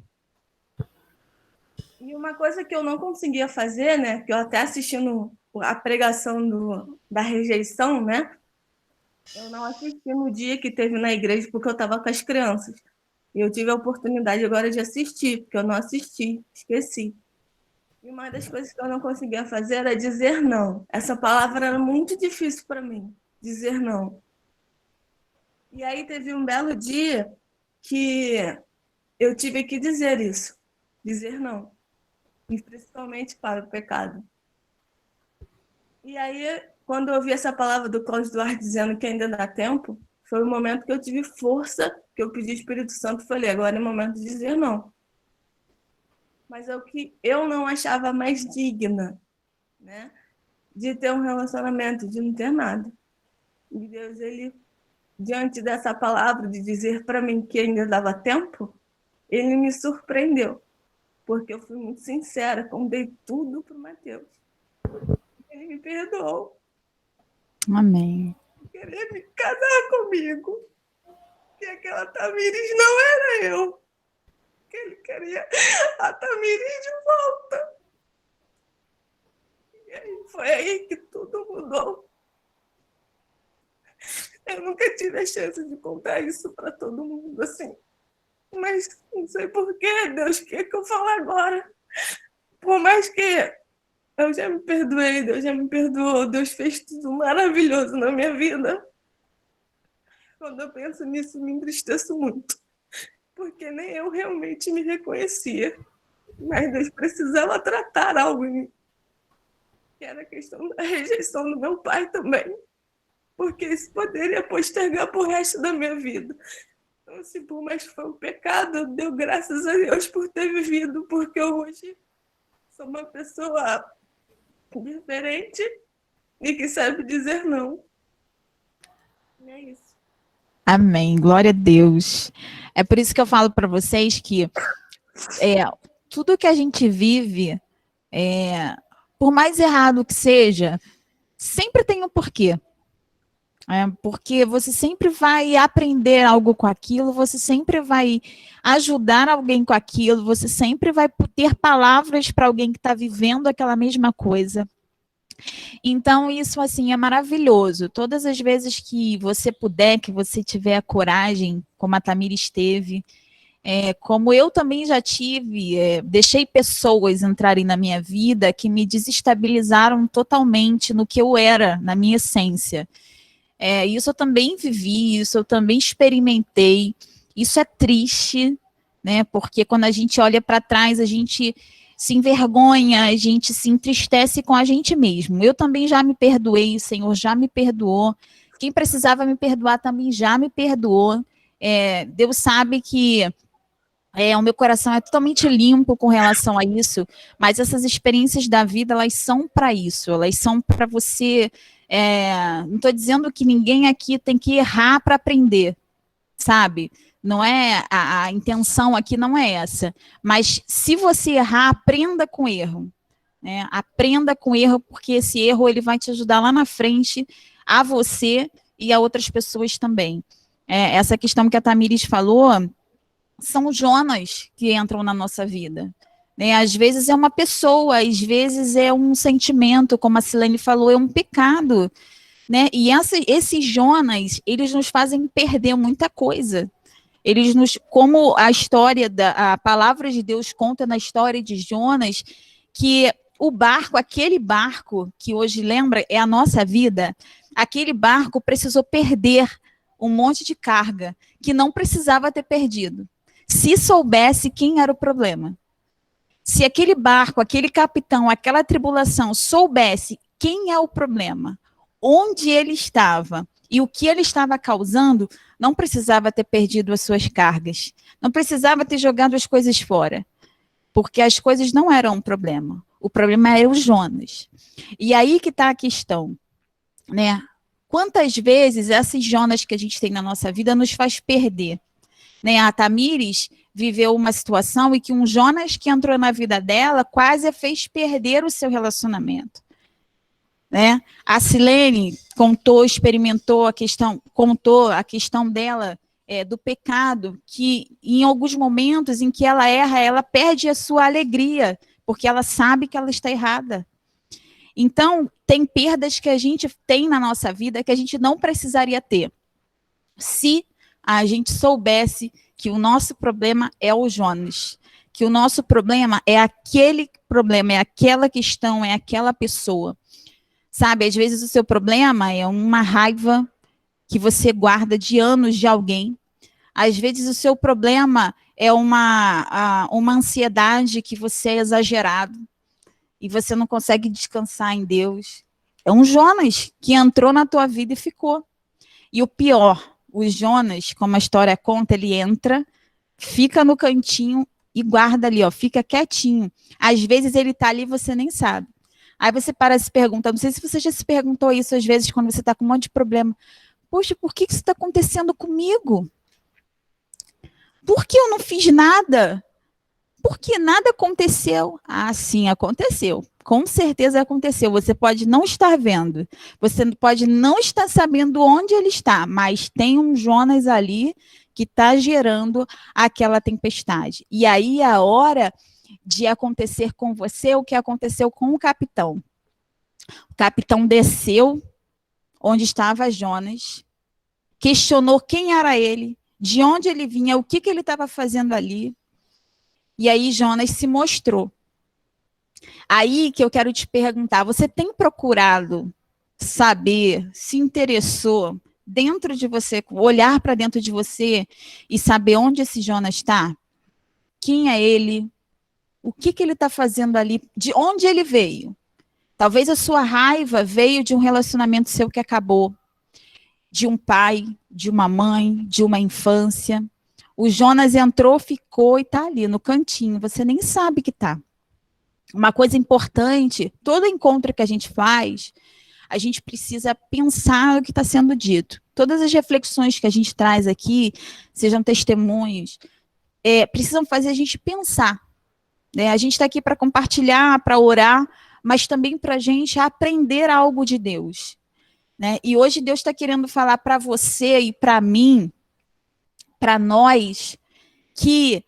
E uma coisa que eu não conseguia fazer, né, que eu até assistindo a pregação da rejeição, né, eu não assisti no dia que teve na igreja porque eu estava com as crianças. E eu tive a oportunidade agora de assistir, porque eu não assisti, esqueci. E uma das coisas que eu não conseguia fazer era dizer não. Essa palavra era muito difícil para mim, dizer não. E aí teve um belo dia que eu tive que dizer isso, dizer não. E principalmente para o pecado. E aí, quando eu ouvi essa palavra do Cláudio Duarte dizendo que ainda dá tempo, foi o momento que eu tive força, que eu pedi ao Espírito Santo e falei, agora é o momento de dizer não. Mas é o que eu não achava mais digna, né? De ter um relacionamento, de não ter nada. E Deus, ele, diante dessa palavra de dizer para mim que ainda dava tempo, ele me surpreendeu, porque eu fui muito sincera, contei tudo para o Mateus. Ele me perdoou. Amém. Queria me casar comigo. Que aquela Tamires não era eu. Que ele queria a Tamires de volta. E aí foi aí que tudo mudou. Eu nunca tive a chance de contar isso para todo mundo assim. Mas não sei porquê, Deus quer que eu fale agora. Por mais que eu já me perdoei, Deus já me perdoou, Deus fez tudo maravilhoso na minha vida. Quando eu penso nisso, me entristeço muito. Porque nem eu realmente me reconhecia. Mas Deus precisava tratar algo em mim. Que era a questão da rejeição do meu pai também. Porque isso poderia postergar pro resto da minha vida. Então, assim, por mais que foi um pecado, eu dei graças a Deus por ter vivido, porque eu hoje sou uma pessoa diferente e que sabe dizer não. E é isso. Amém. Glória a Deus. É por isso que eu falo para vocês que tudo que a gente vive, por mais errado que seja, sempre tem um porquê. Porque você sempre vai aprender algo com aquilo, você sempre vai ajudar alguém com aquilo, você sempre vai ter palavras para alguém que está vivendo aquela mesma coisa. Então, isso, assim, é maravilhoso. Todas as vezes que você puder, que você tiver a coragem, como a Tamires teve, como eu também já tive, deixei pessoas entrarem na minha vida que me desestabilizaram totalmente no que eu era, na minha essência. Isso eu também vivi, isso eu também experimentei. Isso é triste, né? Porque quando a gente olha para trás, a gente se envergonha, a gente se entristece com a gente mesmo. Eu também já me perdoei, o Senhor já me perdoou. Quem precisava me perdoar também já me perdoou. Deus sabe que o meu coração é totalmente limpo com relação a isso, mas essas experiências da vida, elas são para isso, elas são para você. Não estou dizendo que ninguém aqui tem que errar para aprender, sabe? Não é a intenção aqui não é essa, mas se você errar, aprenda com erro, né? Aprenda com erro, porque esse erro ele vai te ajudar lá na frente a você e a outras pessoas também. Essa questão que a Tamires falou são Jonas que entram na nossa vida. Às vezes é uma pessoa, às vezes é um sentimento, como a Silene falou, é um pecado, né? E esses Jonas, eles nos fazem perder muita coisa. Como a palavra de Deus conta na história de Jonas, que aquele barco que hoje lembra é a nossa vida, aquele barco precisou perder um monte de carga que não precisava ter perdido. Se soubesse quem era o problema. Se aquele barco, aquele capitão, aquela tribulação soubesse quem é o problema, onde ele estava e o que ele estava causando, não precisava ter perdido as suas cargas, não precisava ter jogado as coisas fora, porque as coisas não eram um problema. O problema era o Jonas. E aí que está a questão, né? Quantas vezes esses Jonas que a gente tem na nossa vida nos faz perder? Né? A Tamires viveu uma situação em que um Jonas que entrou na vida dela quase a fez perder o seu relacionamento. Né? A Silene contou a questão dela do pecado, que em alguns momentos em que ela erra, ela perde a sua alegria, porque ela sabe que ela está errada. Então, tem perdas que a gente tem na nossa vida que a gente não precisaria ter. Se a gente soubesse que o nosso problema é o Jonas, que o nosso problema é aquele problema, é aquela questão, é aquela pessoa. Sabe, às vezes o seu problema é uma raiva que você guarda de anos de alguém. Às vezes o seu problema é uma ansiedade que você é exagerado e você não consegue descansar em Deus. É um Jonas que entrou na tua vida e ficou. E o pior, o Jonas, como a história conta, ele entra, fica no cantinho e guarda ali, ó, fica quietinho. Às vezes ele tá ali e você nem sabe. Aí você para e se pergunta, não sei se você já se perguntou isso às vezes quando você está com um monte de problema. Poxa, por que isso está acontecendo comigo? Por que eu não fiz nada? Por que nada aconteceu? Ah, sim, aconteceu. Com certeza aconteceu. Você pode não estar vendo. Você pode não estar sabendo onde ele está, mas tem um Jonas ali que está gerando aquela tempestade. E aí é a hora de acontecer com você o que aconteceu com o capitão. O capitão desceu onde estava Jonas, questionou quem era ele, de onde ele vinha, o que ele estava fazendo ali. E aí Jonas se mostrou. Aí que eu quero te perguntar, você tem procurado saber, se interessou dentro de você, olhar para dentro de você e saber onde esse Jonas está? Quem é ele? O que ele está fazendo ali? De onde ele veio? Talvez a sua raiva veio de um relacionamento seu que acabou, de um pai, de uma mãe, de uma infância. O Jonas entrou, ficou e está ali no cantinho, você nem sabe que está. Uma coisa importante, todo encontro que a gente faz, a gente precisa pensar o que está sendo dito. Todas as reflexões que a gente traz aqui, sejam testemunhos, precisam fazer a gente pensar. Né? A gente está aqui para compartilhar, para orar, mas também para a gente aprender algo de Deus. Né? E hoje Deus está querendo falar para você e para mim, para nós, que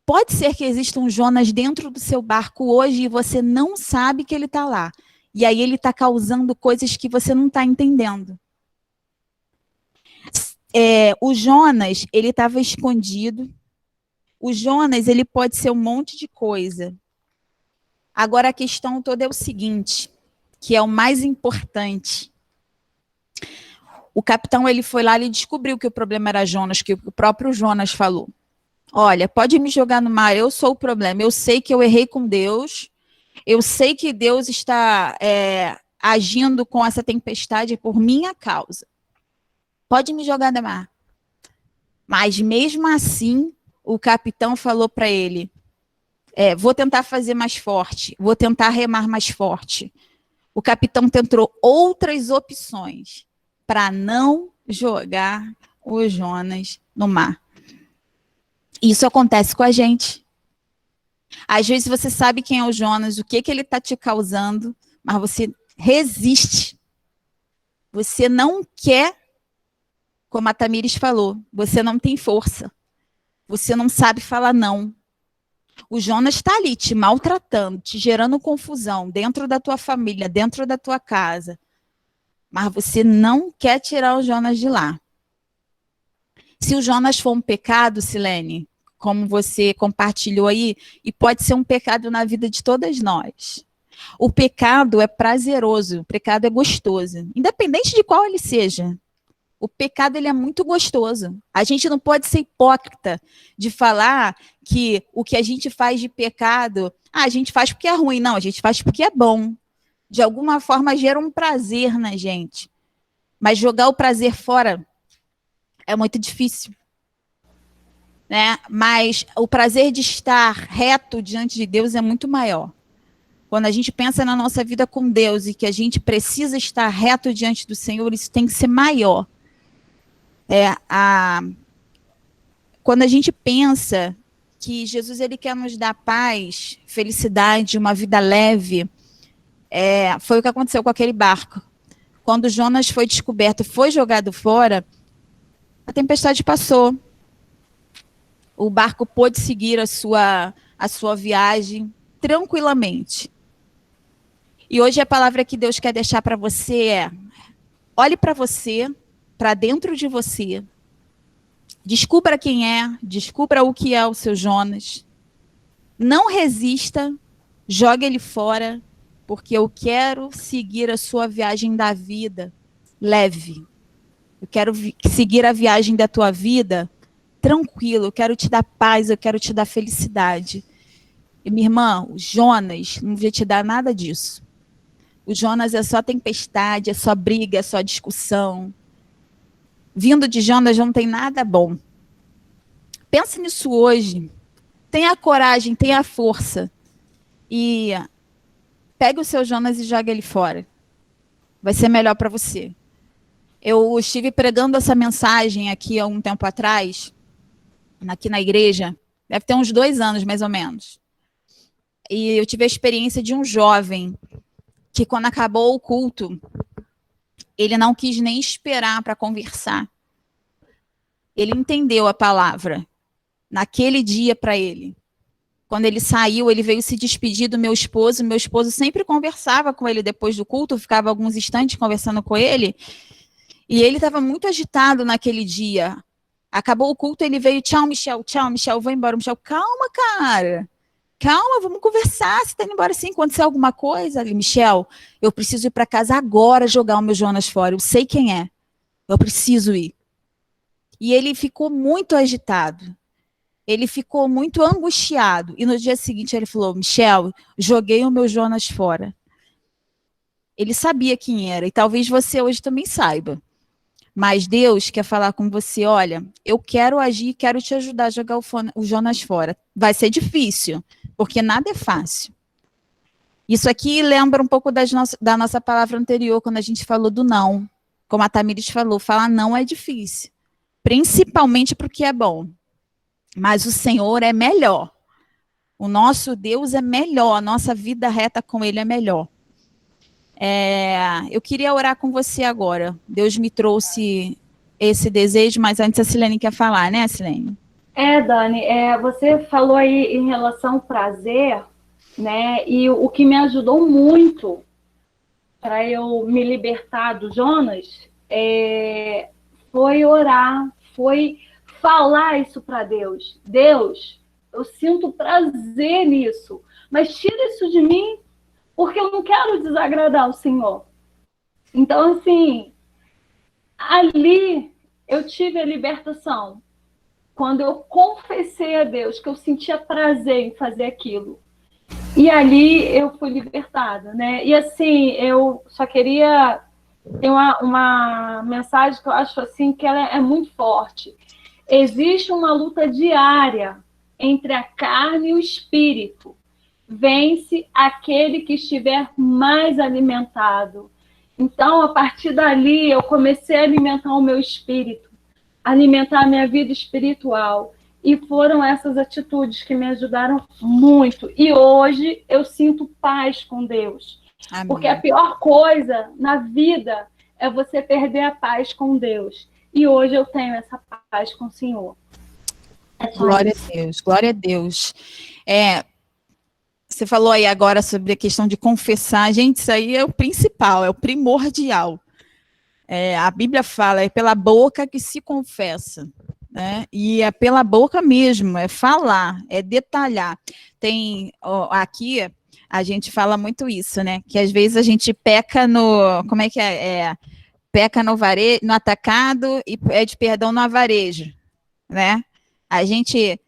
pode ser que exista um Jonas dentro do seu barco hoje e você não sabe que ele está lá. E aí ele está causando coisas que você não está entendendo. O Jonas, ele estava escondido. O Jonas, ele pode ser um monte de coisa. Agora a questão toda é o seguinte, que é o mais importante. O capitão, ele foi lá e descobriu que o problema era Jonas, que o próprio Jonas falou. Olha, pode me jogar no mar, eu sou o problema. Eu sei que eu errei com Deus. Eu sei que Deus está agindo com essa tempestade por minha causa. Pode me jogar no mar. Mas mesmo assim, o capitão falou para ele, vou tentar fazer mais forte, vou tentar remar mais forte. O capitão tentou outras opções para não jogar o Jonas no mar. Isso acontece com a gente. Às vezes você sabe quem é o Jonas, o que ele está te causando, mas você resiste. Você não quer, como a Tamires falou, você não tem força. Você não sabe falar não. O Jonas está ali te maltratando, te gerando confusão dentro da tua família, dentro da tua casa. Mas você não quer tirar o Jonas de lá. Se o Jonas for um pecado, Silene, como você compartilhou aí, e pode ser um pecado na vida de todas nós. O pecado é prazeroso, o pecado é gostoso, independente de qual ele seja. O pecado, ele é muito gostoso. A gente não pode ser hipócrita de falar que o que a gente faz de pecado, a gente faz porque é ruim. Não, a gente faz porque é bom. De alguma forma gera um prazer na gente. Mas jogar o prazer fora é muito difícil. Né? Mas o prazer de estar reto diante de Deus é muito maior. Quando a gente pensa na nossa vida com Deus e que a gente precisa estar reto diante do Senhor, isso tem que ser maior. Quando a gente pensa que Jesus, ele quer nos dar paz, felicidade, uma vida leve, foi o que aconteceu com aquele barco. Quando Jonas foi descoberto, foi jogado fora, a tempestade passou. O barco pôde seguir a sua viagem tranquilamente. E hoje a palavra que Deus quer deixar para você é: olhe para você, para dentro de você, descubra quem é, descubra o que é o seu Jonas, não resista, jogue ele fora, porque eu quero seguir a sua viagem da vida leve. Eu quero seguir a viagem da tua vida tranquilo, eu quero te dar paz, eu quero te dar felicidade. E minha irmã, o Jonas não devia te dar nada disso. O Jonas é só tempestade, é só briga, é só discussão. Vindo de Jonas não tem nada bom. Pense nisso hoje. Tenha a coragem, tenha a força. E pegue o seu Jonas e jogue ele fora. Vai ser melhor para você. Eu estive pregando essa mensagem aqui há um tempo atrás, aqui na igreja. Deve ter uns 2 anos, mais ou menos. E eu tive a experiência de um jovem que, quando acabou o culto, ele não quis nem esperar para conversar. Ele entendeu a palavra naquele dia para ele. Quando ele saiu, ele veio se despedir do meu esposo. Meu esposo sempre conversava com ele depois do culto, ficava alguns instantes conversando com ele. E ele estava muito agitado naquele dia. Acabou o culto, ele veio, tchau, Michel, vou embora. Michel, calma, cara. Calma, vamos conversar. Você está indo embora assim, acontecer alguma coisa? Ali, Michel, eu preciso ir para casa agora jogar o meu Jonas fora. Eu sei quem é. Eu preciso ir. E ele ficou muito agitado. Ele ficou muito angustiado. E no dia seguinte ele falou, Michel, joguei o meu Jonas fora. Ele sabia quem era. E talvez você hoje também saiba. Mas Deus quer falar com você, olha, eu quero agir, quero te ajudar a jogar o Jonas fora. Vai ser difícil, porque nada é fácil. Isso aqui lembra um pouco da nossa palavra anterior, quando a gente falou do não. Como a Tamires falou, falar não é difícil. Principalmente porque é bom. Mas o Senhor é melhor. O nosso Deus é melhor, a nossa vida reta com Ele é melhor. Eu queria orar com você agora. Deus me trouxe esse desejo, mas antes a Silene quer falar, né, Silene? Dani, você falou aí em relação ao prazer, né? E o que me ajudou muito para eu me libertar do Jonas foi orar, foi falar isso para Deus. Deus, eu sinto prazer nisso, mas tira isso de mim, porque eu não quero desagradar o Senhor. Então, assim, ali eu tive a libertação. Quando eu confessei a Deus que eu sentia prazer em fazer aquilo. E ali eu fui libertada, né? E assim, eu só queria ter uma mensagem que eu acho assim que ela é muito forte. Existe uma luta diária entre a carne e o espírito. Vence aquele que estiver mais alimentado. Então, a partir dali, eu comecei a alimentar o meu espírito, alimentar a minha vida espiritual. E foram essas atitudes que me ajudaram muito. E hoje eu sinto paz com Deus. Amém. Porque a pior coisa na vida é você perder a paz com Deus. E hoje eu tenho essa paz com o Senhor. Glória a Deus, glória a Deus. Você falou aí agora sobre a questão de confessar. Gente, isso aí é o principal, é o primordial. A Bíblia fala, é pela boca que se confessa, né? E é pela boca mesmo, é falar, é detalhar. Aqui a gente fala muito isso, né? Que às vezes a gente peca no, como é que peca no atacado e pede perdão no avarejo, né? A gente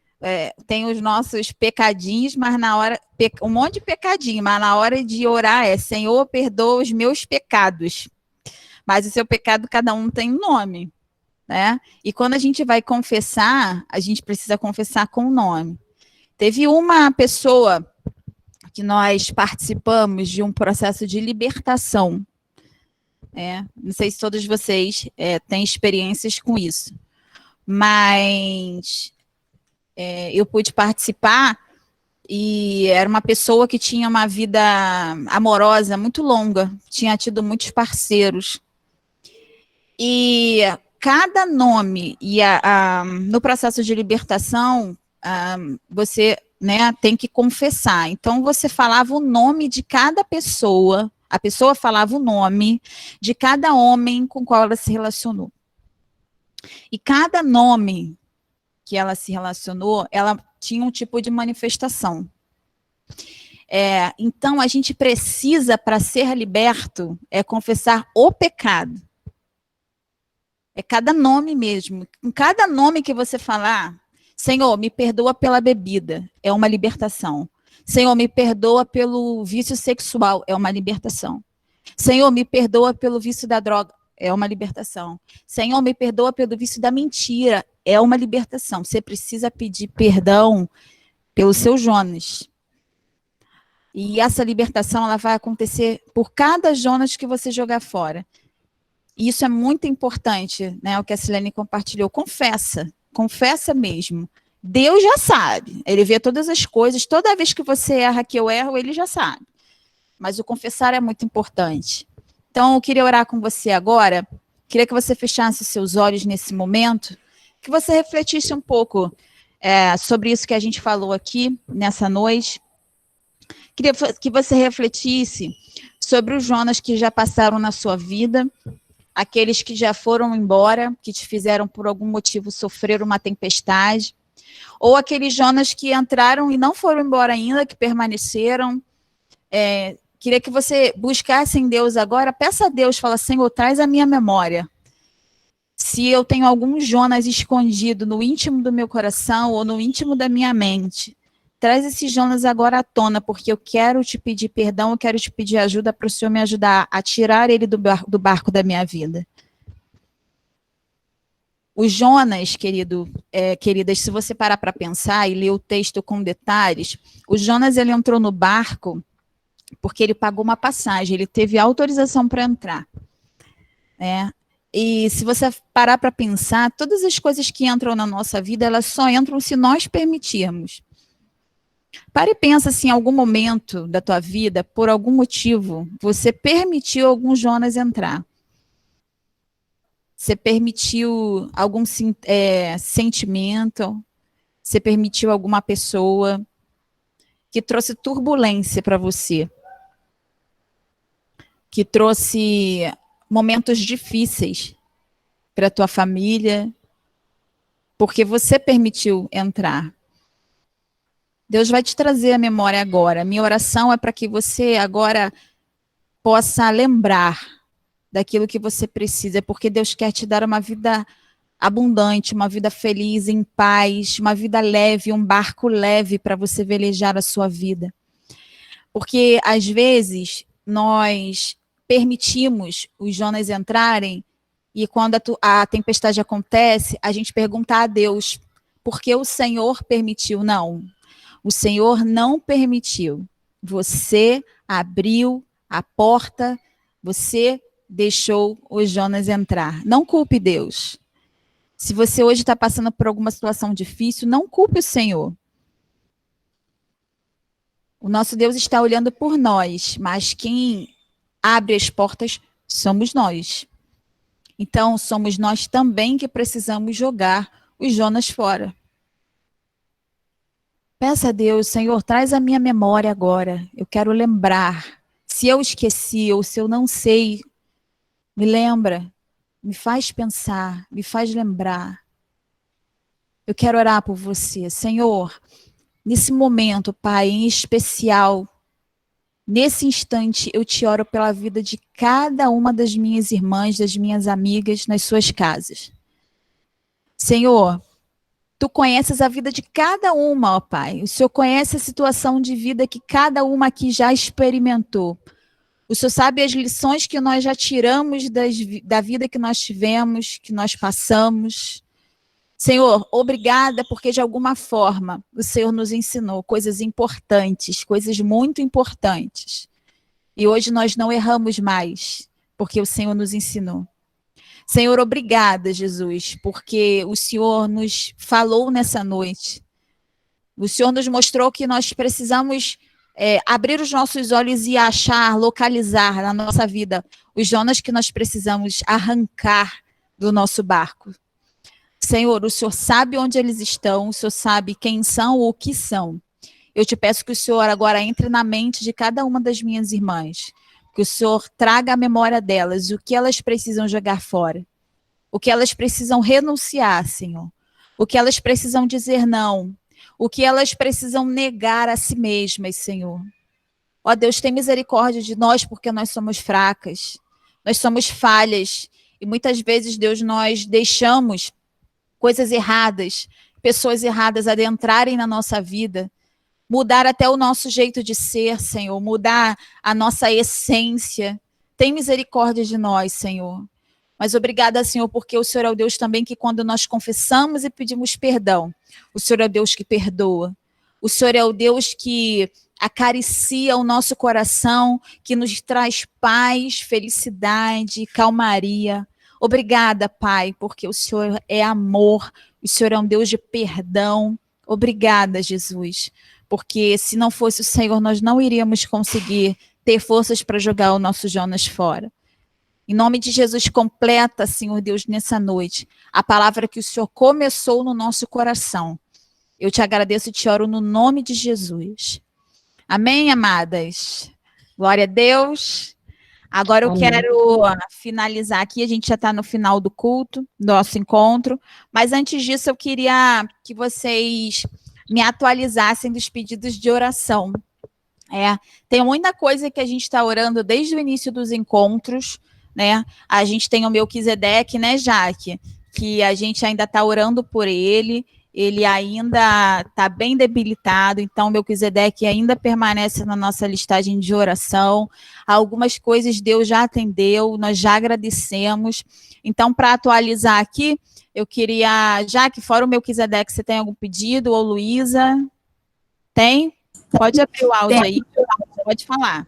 tem os nossos pecadinhos, mas na hora, um monte de pecadinho, mas na hora de orar Senhor, perdoa os meus pecados. Mas o seu pecado, cada um tem um nome, né? E quando a gente vai confessar, a gente precisa confessar com o nome. Teve uma pessoa que nós participamos de um processo de libertação. Não sei se todos vocês têm experiências com isso, mas eu pude participar e era uma pessoa que tinha uma vida amorosa muito longa, tinha tido muitos parceiros. E cada nome, no processo de libertação, você, né, tem que confessar. Então, você falava o nome de cada pessoa, a pessoa falava o nome de cada homem com o qual ela se relacionou. E cada nome que ela se relacionou, ela tinha um tipo de manifestação. Então, a gente precisa, para ser liberto, confessar o pecado. É cada nome mesmo. Em cada nome que você falar, Senhor, me perdoa pela bebida, é uma libertação. Senhor, me perdoa pelo vício sexual, é uma libertação. Senhor, me perdoa pelo vício da droga. É uma libertação. Senhor, me perdoa pelo vício da mentira. É uma libertação. Você precisa pedir perdão pelo seu Jonas. E essa libertação ela vai acontecer por cada Jonas que você jogar fora. E isso é muito importante, né? O que a Silene compartilhou. Confessa mesmo. Deus já sabe. Ele vê todas as coisas. Toda vez que você erra, que eu erro, ele já sabe. Mas o confessar é muito importante. Então, eu queria orar com você agora. Queria que você fechasse seus olhos nesse momento, que você refletisse um pouco sobre isso que a gente falou aqui nessa noite. Queria que você refletisse sobre os Jonas que já passaram na sua vida, aqueles que já foram embora, que te fizeram por algum motivo sofrer uma tempestade, ou aqueles Jonas que entraram e não foram embora ainda, que permaneceram. Queria que você buscasse em Deus agora, peça a Deus, fala, Senhor, traz a minha memória. Se eu tenho algum Jonas escondido no íntimo do meu coração ou no íntimo da minha mente, traz esse Jonas agora à tona, porque eu quero te pedir perdão, eu quero te pedir ajuda para o Senhor me ajudar a tirar ele do barco da minha vida. O Jonas, queridas, se você parar para pensar e ler o texto com detalhes, o Jonas ele entrou no barco porque ele pagou uma passagem, ele teve autorização para entrar. E se você parar para pensar, todas as coisas que entram na nossa vida, elas só entram se nós permitirmos. Pare e pensa se em algum momento da tua vida, por algum motivo, você permitiu algum Jonas entrar. Você permitiu algum sentimento, você permitiu alguma pessoa que trouxe turbulência para você, que trouxe momentos difíceis para a tua família, porque você permitiu entrar. Deus vai te trazer a memória agora. Minha oração é para que você agora possa lembrar daquilo que você precisa, porque Deus quer te dar uma vida abundante, uma vida feliz, em paz, uma vida leve, um barco leve para você velejar a sua vida. Porque, às vezes, nós permitimos os Jonas entrarem e quando a tempestade acontece, a gente pergunta a Deus, por que o Senhor permitiu? Não, o Senhor não permitiu. Você abriu a porta, você deixou os Jonas entrar. Não culpe Deus. Se você hoje está passando por alguma situação difícil, não culpe o Senhor. O nosso Deus está olhando por nós, mas quem abre as portas somos nós. Então, somos nós também que precisamos jogar os Jonas fora. Peça a Deus, Senhor, traz a minha memória agora. Eu quero lembrar. Se eu esqueci ou se eu não sei, me lembra, me faz pensar, me faz lembrar. Eu quero orar por você. Senhor, nesse momento, Pai, em especial, nesse instante, eu te oro pela vida de cada uma das minhas irmãs, das minhas amigas, nas suas casas. Senhor, Tu conheces a vida de cada uma, ó Pai. O Senhor conhece a situação de vida que cada uma aqui já experimentou. O Senhor sabe as lições que nós já tiramos da vida que nós tivemos, que nós passamos. Senhor, obrigada porque de alguma forma o Senhor nos ensinou coisas importantes, coisas muito importantes. E hoje nós não erramos mais, porque o Senhor nos ensinou. Senhor, obrigada, Jesus, porque o Senhor nos falou nessa noite. O Senhor nos mostrou que nós precisamos abrir os nossos olhos e achar, localizar na nossa vida os Jonas que nós precisamos arrancar do nosso barco. Senhor, o Senhor sabe onde eles estão, o Senhor sabe quem são ou o que são. Eu te peço que o Senhor agora entre na mente de cada uma das minhas irmãs, que o Senhor traga a memória delas, o que elas precisam jogar fora, o que elas precisam renunciar, Senhor, o que elas precisam dizer não, o que elas precisam negar a si mesmas, Senhor. Ó Deus, tem misericórdia de nós, porque nós somos fracas, nós somos falhas, e muitas vezes, Deus, nós deixamos coisas erradas, pessoas erradas adentrarem na nossa vida, mudar até o nosso jeito de ser, Senhor, mudar a nossa essência. tem misericórdia de nós, Senhor. Mas obrigada, Senhor, porque o Senhor é o Deus também que quando nós confessamos e pedimos perdão, o Senhor é o Deus que perdoa. O Senhor é o Deus que acaricia o nosso coração, que nos traz paz, felicidade, calmaria. Obrigada, Pai, porque o Senhor é amor, o Senhor é um Deus de perdão. Obrigada, Jesus, porque se não fosse o Senhor, nós não iríamos conseguir ter forças para jogar o nosso Jonas fora. Em nome de Jesus, completa, Senhor Deus, nessa noite, a palavra que o Senhor começou no nosso coração. Eu te agradeço e te oro no nome de Jesus. Amém, amadas? Glória a Deus. Agora eu quero finalizar aqui, a gente já está no final do culto, do nosso encontro, mas antes disso eu queria que vocês me atualizassem dos pedidos de oração. Tem muita coisa que a gente está orando desde o início dos encontros, né? A gente tem o Melquisedeque, né, Jaque? Que a gente ainda está orando por ele ainda está bem debilitado, então o Melquisedeque ainda permanece na nossa listagem de oração. Algumas coisas Deus já atendeu, nós já agradecemos. Então, para atualizar aqui, eu queria, Jaque, fora o Melquisedeque, você tem algum pedido? Ou Luísa? Tem? Pode abrir o áudio aí, pode falar.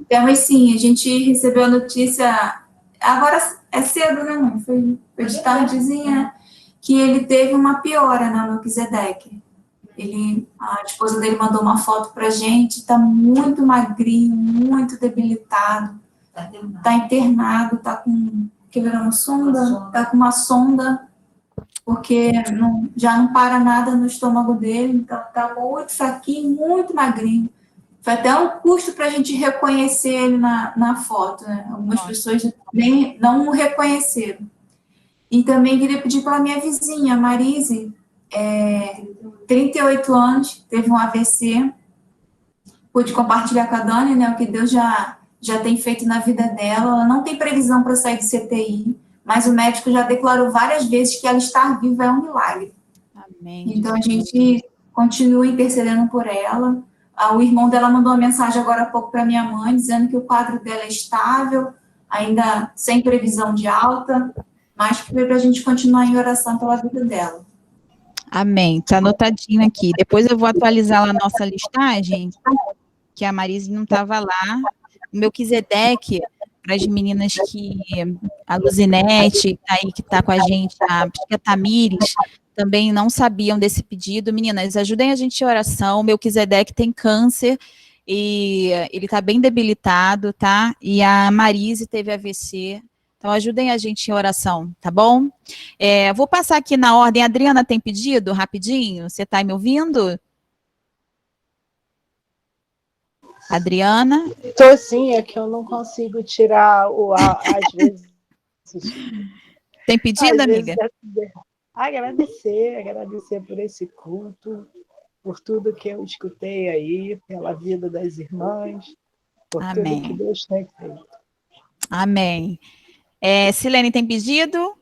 Temos sim, a gente recebeu a notícia, agora é cedo, né, mãe? Foi de tardezinha, que ele teve uma piora na Melquisedeque. A esposa dele mandou uma foto pra gente, tá muito magrinho, muito debilitado, tá internado, tá com, quebrando sonda, tá com uma sonda, porque já não para nada no estômago dele, então tá muito fraquinho, muito magrinho. Foi até um custo para a gente reconhecer ele na foto, né? Algumas pessoas nem não o reconheceram. E também queria pedir para a minha vizinha, Marise, 38 anos, teve um AVC, pude compartilhar com a Dani, né, o que Deus já tem feito na vida dela. Ela não tem previsão para sair de CTI, mas o médico já declarou várias vezes que ela estar viva é um milagre. Amém. Então a gente continua intercedendo por ela. O irmão dela mandou uma mensagem agora há pouco para minha mãe, dizendo que o quadro dela é estável, ainda sem previsão de alta, mas que foi para a gente continuar em oração pela vida dela. Amém, está anotadinho aqui. Depois eu vou atualizar lá a nossa listagem, que a Marise não estava lá. O Melquisedeque, para as meninas que... A Luzinete, aí, que está com a gente, a Tamires, também não sabiam desse pedido. Meninas, ajudem a gente em oração. O Melquisedeque tem câncer e ele está bem debilitado, tá? E a Marise teve AVC. Então, ajudem a gente em oração, tá bom? Vou passar aqui na ordem. A Adriana tem pedido, rapidinho? Você está me ouvindo? Adriana? Estou sim, é que eu não consigo tirar o ar, às vezes. Tem pedido, amiga? Agradecer por esse culto, por tudo que eu escutei aí, pela vida das irmãs, por tudo que Deus tem feito. Amém. Silene tem pedido?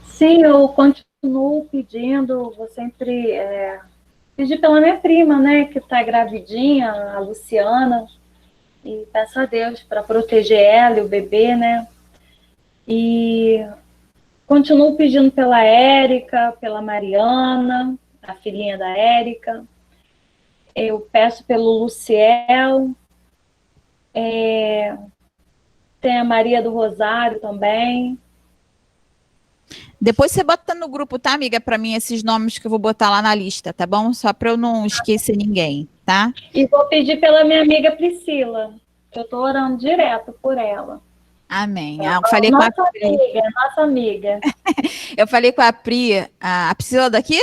Sim, eu continuo pedindo, vou sempre pedir pela minha prima, né, que está gravidinha, a Luciana, e peço a Deus para proteger ela e o bebê, né, e continuo pedindo pela Érica, pela Mariana, a filhinha da Érica, eu peço pelo Luciel, tem a Maria do Rosário também. Depois você bota no grupo, tá, amiga? Para mim, esses nomes que eu vou botar lá na lista, tá bom? Só para eu não esquecer ninguém, tá? E vou pedir pela minha amiga Priscila, que eu tô orando direto por ela. Amém. Eu falei com a Pri. Nossa amiga. Eu falei com a Pri, a Priscila daqui?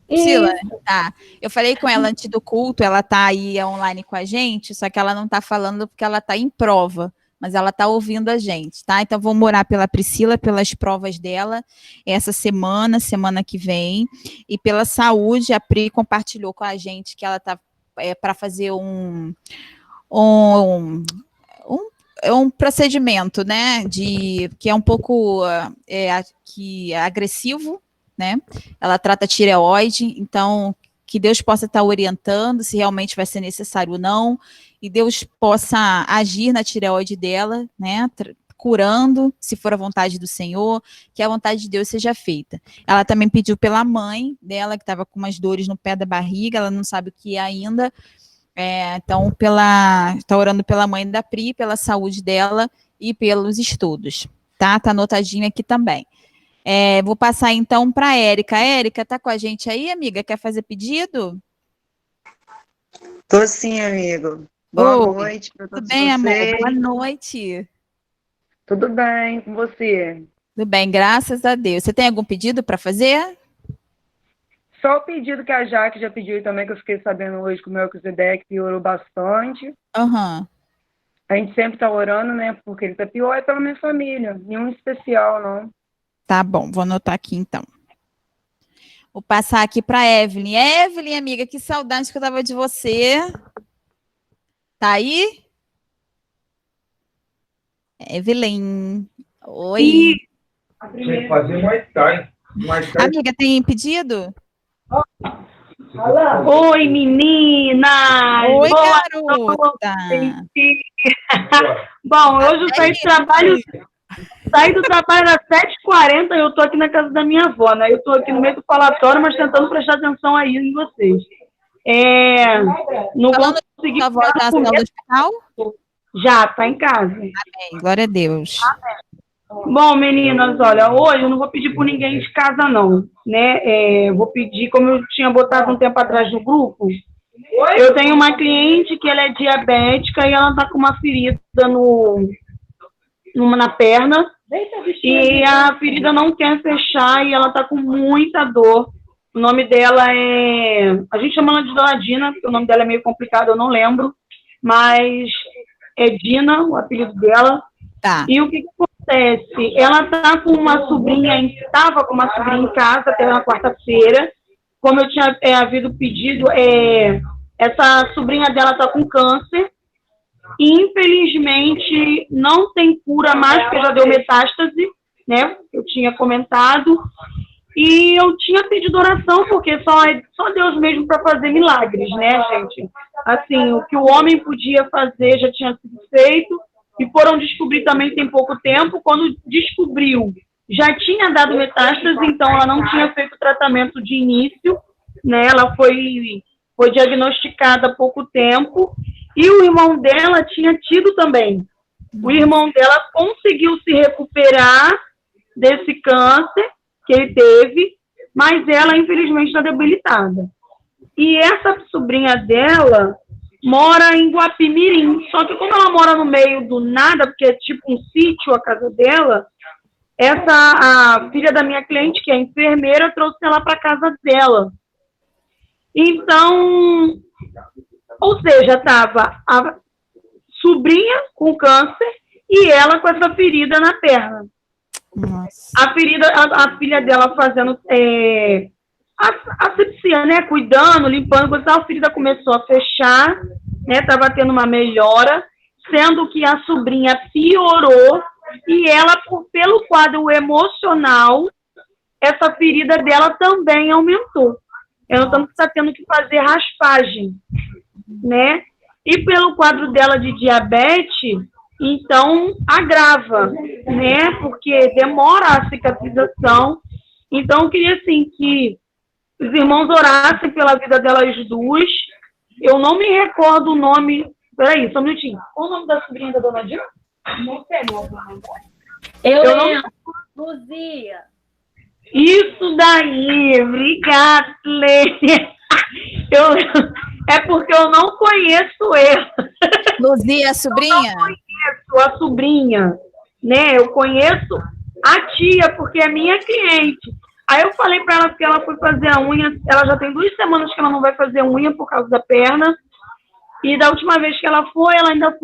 Priscila, tá. Eu falei com ela antes do culto, ela tá aí online com a gente, só que ela não tá falando porque ela tá em prova. Mas ela está ouvindo a gente, tá? Então, vamos orar pela Priscila, pelas provas dela, essa semana que vem, e pela saúde. A Pri compartilhou com a gente que ela está para fazer um procedimento, né, que é um pouco que é agressivo, né? Ela trata tireoide, então que Deus possa estar orientando se realmente vai ser necessário ou não, e Deus possa agir na tireoide dela, né, curando, se for a vontade do Senhor, que a vontade de Deus seja feita. Ela também pediu pela mãe dela, que estava com umas dores no pé da barriga, ela não sabe o que é ainda, então está orando pela mãe da Pri, pela saúde dela e pelos estudos, tá? Tá anotadinho aqui também. Vou passar então para a Érica. Érica, tá com a gente aí, amiga? Quer fazer pedido? Tô sim, amigo. Boa noite para todos vocês. Tudo bem, amor? Boa noite. Tudo bem com você? Tudo bem, graças a Deus. Você tem algum pedido para fazer? Só o pedido que a Jaque já pediu também, que eu fiquei sabendo hoje que o Melquisedeque piorou bastante. Uhum. A gente sempre tá orando, né? Porque ele tá pior, é pela minha família. Nenhum especial, não. Tá bom, vou anotar aqui então. Vou passar aqui para Evelyn. Evelyn, amiga, que saudade que eu tava de você. Tá aí? Evelyn. Oi. Tinha que fazer mais tarde. Amiga, tem pedido? Oi, menina! Oi, garota! Bom, hoje eu saí do trabalho às 7h40 e eu tô aqui na casa da minha avó, né? Eu tô aqui no meio do falatório, mas tentando prestar atenção aí em vocês. Não Falando consegui... Sua avó tá no hospital? Já, tá em casa. Amém, glória a Deus. Bom, meninas, olha, hoje eu não vou pedir por ninguém de casa, não, né? Vou pedir, como eu tinha botado um tempo atrás no grupo, eu tenho uma cliente que ela é diabética e ela tá com uma ferida na perna, e a ferida não quer fechar e ela tá com muita dor. O nome dela a gente chama ela de Dona Dina, porque o nome dela é meio complicado, eu não lembro, mas é Dina, o apelido dela. Tá. E o que acontece? Ela estava com uma sobrinha em casa até na quarta-feira. Como eu tinha havido pedido, essa sobrinha dela está com câncer. E, infelizmente, não tem cura mais, porque já deu metástase, né? Eu tinha comentado. E eu tinha pedido oração, porque só Deus mesmo para fazer milagres, né, gente? Assim, o que o homem podia fazer já tinha sido feito. E foram descobrir também tem pouco tempo. Quando descobriu, já tinha dado metástase, então ela não tinha feito tratamento de início, né? Ela foi diagnosticada há pouco tempo, e o irmão dela tinha tido também. O irmão dela conseguiu se recuperar desse câncer que ele teve, mas ela, infelizmente, está debilitada. E essa sobrinha dela mora em Guapimirim, só que como ela mora no meio do nada, porque é tipo um sítio a casa dela, a filha da minha cliente, que é enfermeira, trouxe ela para casa dela. Então, ou seja, estava a sobrinha com câncer e ela com essa ferida na perna. Nossa. A filha dela fazendo asepsia, né? Cuidando, limpando, a ferida começou a fechar, né? Estava tendo uma melhora, sendo que a sobrinha piorou e ela, pelo quadro emocional, essa ferida dela também aumentou. Ela tanto que está tendo que fazer raspagem, né? E pelo quadro dela de diabetes, então agrava, né? Porque demora a cicatrização. Então, eu queria, assim, que os irmãos orassem pela vida delas duas. Eu não me recordo o nome. Peraí, só um minutinho. Qual o nome da sobrinha da Dona Dina? Não sei, meu amor. Eu lembro. Luzia. Isso daí, obrigada, Lênia. É porque eu não conheço ela. Luzia, a sobrinha? Eu não conheço a sobrinha, né? Eu conheço a tia, porque é minha cliente. Aí eu falei para ela que ela foi fazer a unha, ela já tem 2 semanas que ela não vai fazer unha por causa da perna, e da última vez que ela foi, ela ainda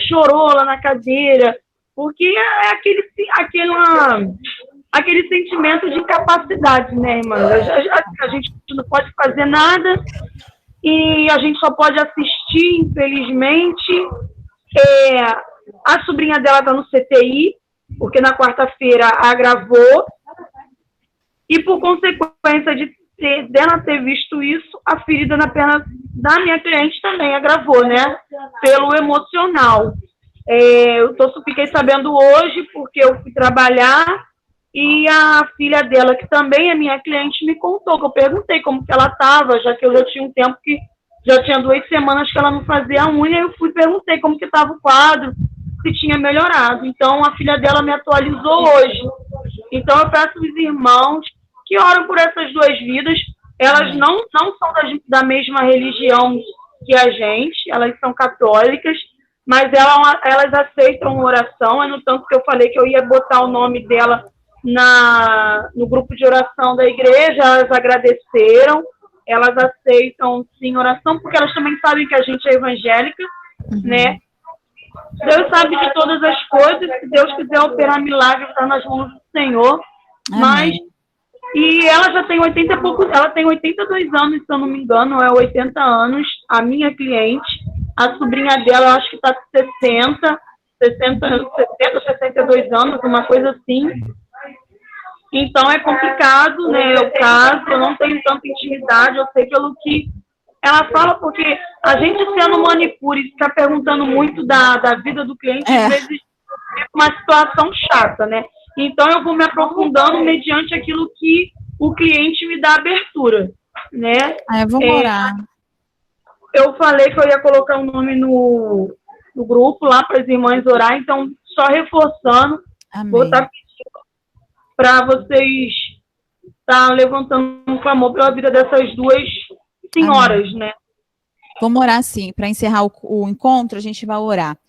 chorou lá na cadeira, porque é aquele sentimento de incapacidade, né, irmã? A gente não pode fazer nada e a gente só pode assistir, infelizmente. A sobrinha dela está no CTI, porque na quarta-feira agravou, e por consequência de dela ter visto isso, a ferida na perna da minha cliente também agravou, né? Pelo emocional. Fiquei sabendo hoje, porque eu fui trabalhar, e a filha dela, que também é minha cliente, me contou, que eu perguntei como que ela estava, já que eu já tinha um tempo que, já tinha 2 semanas que ela não fazia a unha, eu fui e perguntei como que estava o quadro, se tinha melhorado. Então, a filha dela me atualizou hoje. Então, eu peço aos irmãos que oram por essas 2 vidas. Elas não são da mesma religião que a gente, elas são católicas, mas elas aceitam oração. É no tanto que eu falei que eu ia botar o nome dela no grupo de oração da igreja, elas agradeceram, elas aceitam sim oração, porque elas também sabem que a gente é evangélica, né? Deus sabe de todas as coisas, se Deus quiser operar milagre, está nas mãos do Senhor. Mas, e ela já tem 80 e poucos, ela tem 82 anos, se eu não me engano, é 80 anos, a minha cliente, a sobrinha dela, eu acho que está com 60, 62 anos, uma coisa assim. Então é complicado, né, o caso, eu não tenho tanta intimidade, eu sei pelo que ela fala, porque a gente sendo manicure e ficar perguntando muito da vida do cliente, às vezes é uma situação chata, né? Então eu vou me aprofundando mediante aquilo que o cliente me dá abertura, né? Vamos orar. Eu falei que eu ia colocar o nome no grupo lá para as irmãs orar, então só reforçando, vou estar pedindo para vocês estar levantando um clamor pela vida dessas 2 senhoras, né? Vamos orar sim. Para encerrar o encontro, a gente vai orar.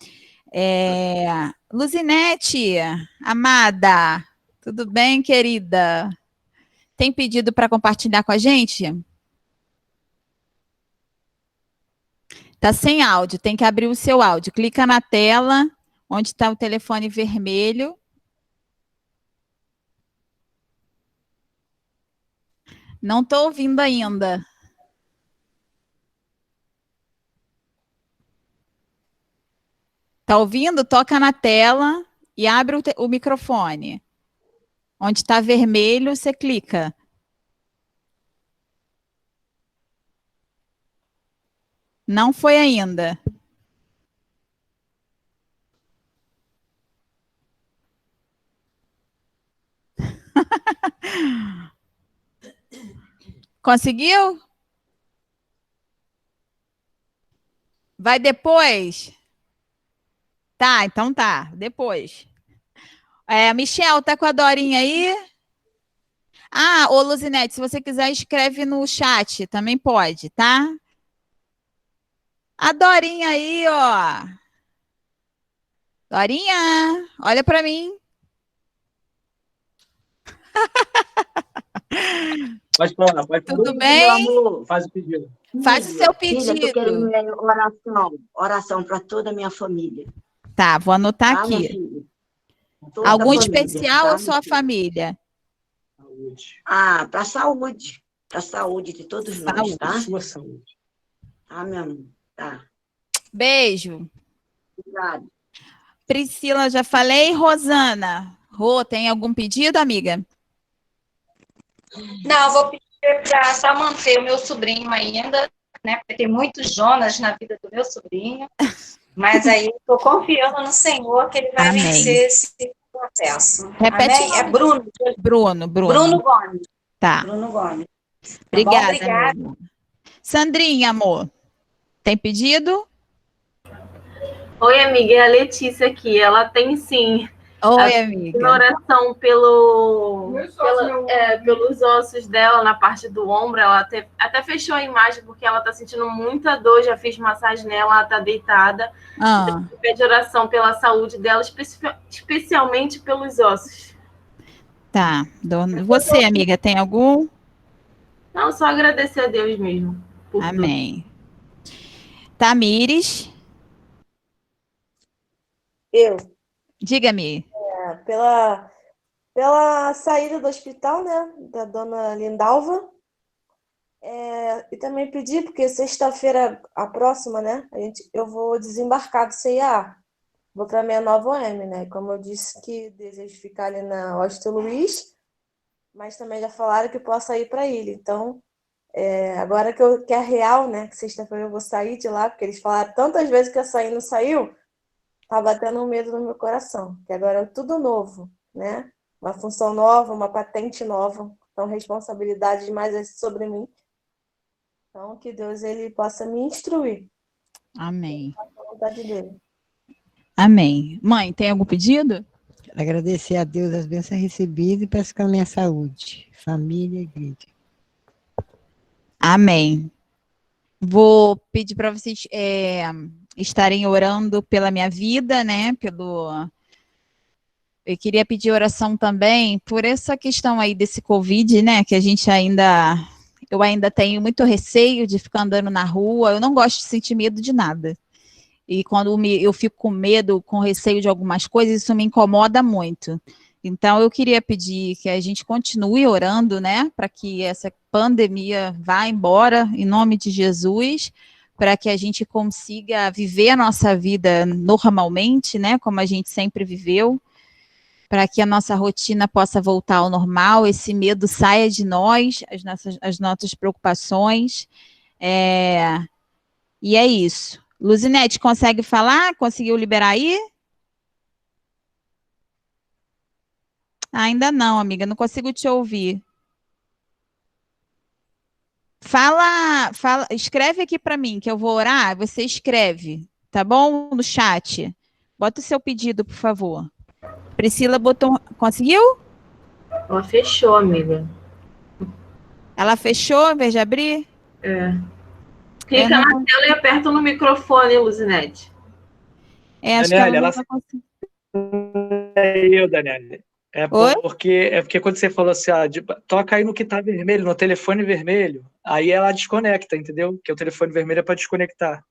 Luzinete, amada, tudo bem, querida? Tem pedido para compartilhar com a gente? Tá sem áudio, tem que abrir o seu áudio. Clica na tela, onde está o telefone vermelho. Não estou ouvindo ainda. Tá ouvindo? Toca na tela e abre o microfone. Onde está vermelho, você clica. Não foi ainda. Conseguiu? Vai depois? Tá, então tá. Depois. Michel, tá com a Dorinha aí? Ô Luzinete, se você quiser, escreve no chat. Também pode, tá? A Dorinha aí, ó. Dorinha, olha para mim. Pode falar, pode falar. Tudo bem? Faz o pedido. Faz o seu pedido. Filha, tô querendo oração para toda a minha família. Tá, vou anotar aqui. Algum especial ou só a família? Saúde. Para saúde. Para saúde de todos nós, tá? Sua saúde. Tá, meu amor? Tá. Beijo. Obrigada. Priscila, já falei. Rosana. Rô, tem algum pedido, amiga? Não, vou pedir para só manter o meu sobrinho ainda, né? Porque tem muitos Jonas na vida do meu sobrinho. Mas aí estou confiando no Senhor que ele vai vencer esse processo. Repete. Amém? É Bruno. Bruno Gomes. Tá. Bruno Gomes. Obrigada. Obrigada. Sandrinha, amor. Tem pedido? Oi, amiga, é a Letícia aqui. Ela tem sim. Oi, amiga. Oração pelos ossos dela na parte do ombro. Ela até fechou a imagem porque ela está sentindo muita dor. Já fiz massagem nela, ela está deitada. Pede oração pela saúde dela, especialmente pelos ossos. Tá. Você, amiga, tem algum? Não, só agradecer a Deus mesmo. Amém. Tamires. Eu. Diga-me. Pela saída do hospital, né, da dona Lindalva. E também pedir, porque sexta-feira, a próxima, né, eu vou desembarcar do CIA. Vou para minha nova OM, né? Como eu disse que desejo ficar ali na Austin Luiz, mas também já falaram que eu posso ir para a ilha. Então, agora que é real, né? Que sexta-feira eu vou sair de lá, porque eles falaram tantas vezes que eu saí e não saiu, tá batendo um medo no meu coração, que agora é tudo novo, né? Uma função nova, uma patente nova, então responsabilidade demais sobre mim. Então, que Deus ele possa me instruir. Amém. A vontade dele. Amém. Mãe, tem algum pedido? Quero agradecer a Deus as bênçãos recebidas e peço pela minha saúde, família e igreja. Amém. Vou pedir para vocês estarem orando pela minha vida, né? Eu queria pedir oração também por essa questão aí desse Covid, né? Que eu ainda tenho muito receio de ficar andando na rua. Eu não gosto de sentir medo de nada. E quando eu fico com medo, com receio de algumas coisas, isso me incomoda muito. Então, eu queria pedir que a gente continue orando, né? Para que essa pandemia vá embora, em nome de Jesus, para que a gente consiga viver a nossa vida normalmente, né? Como a gente sempre viveu, para que a nossa rotina possa voltar ao normal, esse medo saia de nós, as nossas preocupações. E é isso. Luzinete, consegue falar? Conseguiu liberar aí? Ainda não, amiga, não consigo te ouvir. Fala, escreve aqui para mim, que eu vou orar, você escreve, tá bom? No chat. Bota o seu pedido, por favor. Priscila botou... Conseguiu? Ela fechou, amiga. Ela fechou, em vez de abrir? Clica na tela e aperta no microfone, Luzinete. Acho que ela não vai conseguir. Daniela. Porque quando você falou assim, toca aí no que tá vermelho, no telefone vermelho, aí ela desconecta, entendeu? Que o telefone vermelho é para desconectar.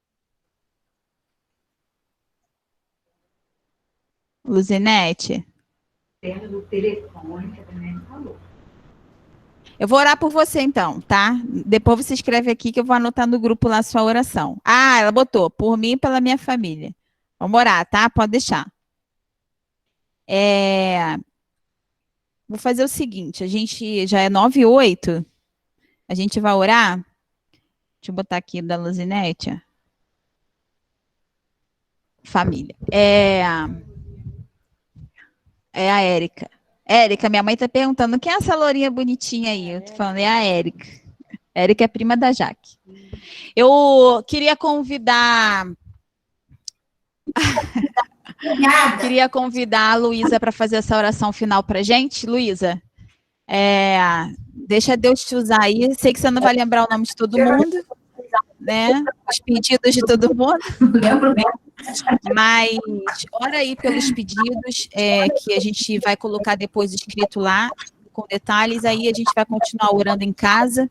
Luzinete. Do telefone que a Daniela falou. Eu vou orar por você, então, tá? Depois você escreve aqui que eu vou anotar no grupo lá a sua oração. Ela botou, por mim e pela minha família. Vamos orar, tá? Pode deixar. Vou fazer o seguinte, a gente já é 9h08, a gente vai orar. Deixa eu botar aqui da Luzinete. Família. É a Érica. Érica, minha mãe tá perguntando, quem é essa lourinha bonitinha aí? Eu tô falando, é a Érica. Érica é prima da Jaque. Eu queria convidar... Queria convidar a Luísa para fazer essa oração final para a gente. Luísa, deixa Deus te usar aí. Sei que você não vai lembrar o nome de todo mundo, né? Os pedidos de todo mundo. Mas ora aí pelos pedidos que a gente vai colocar depois escrito lá, com detalhes. Aí a gente vai continuar orando em casa.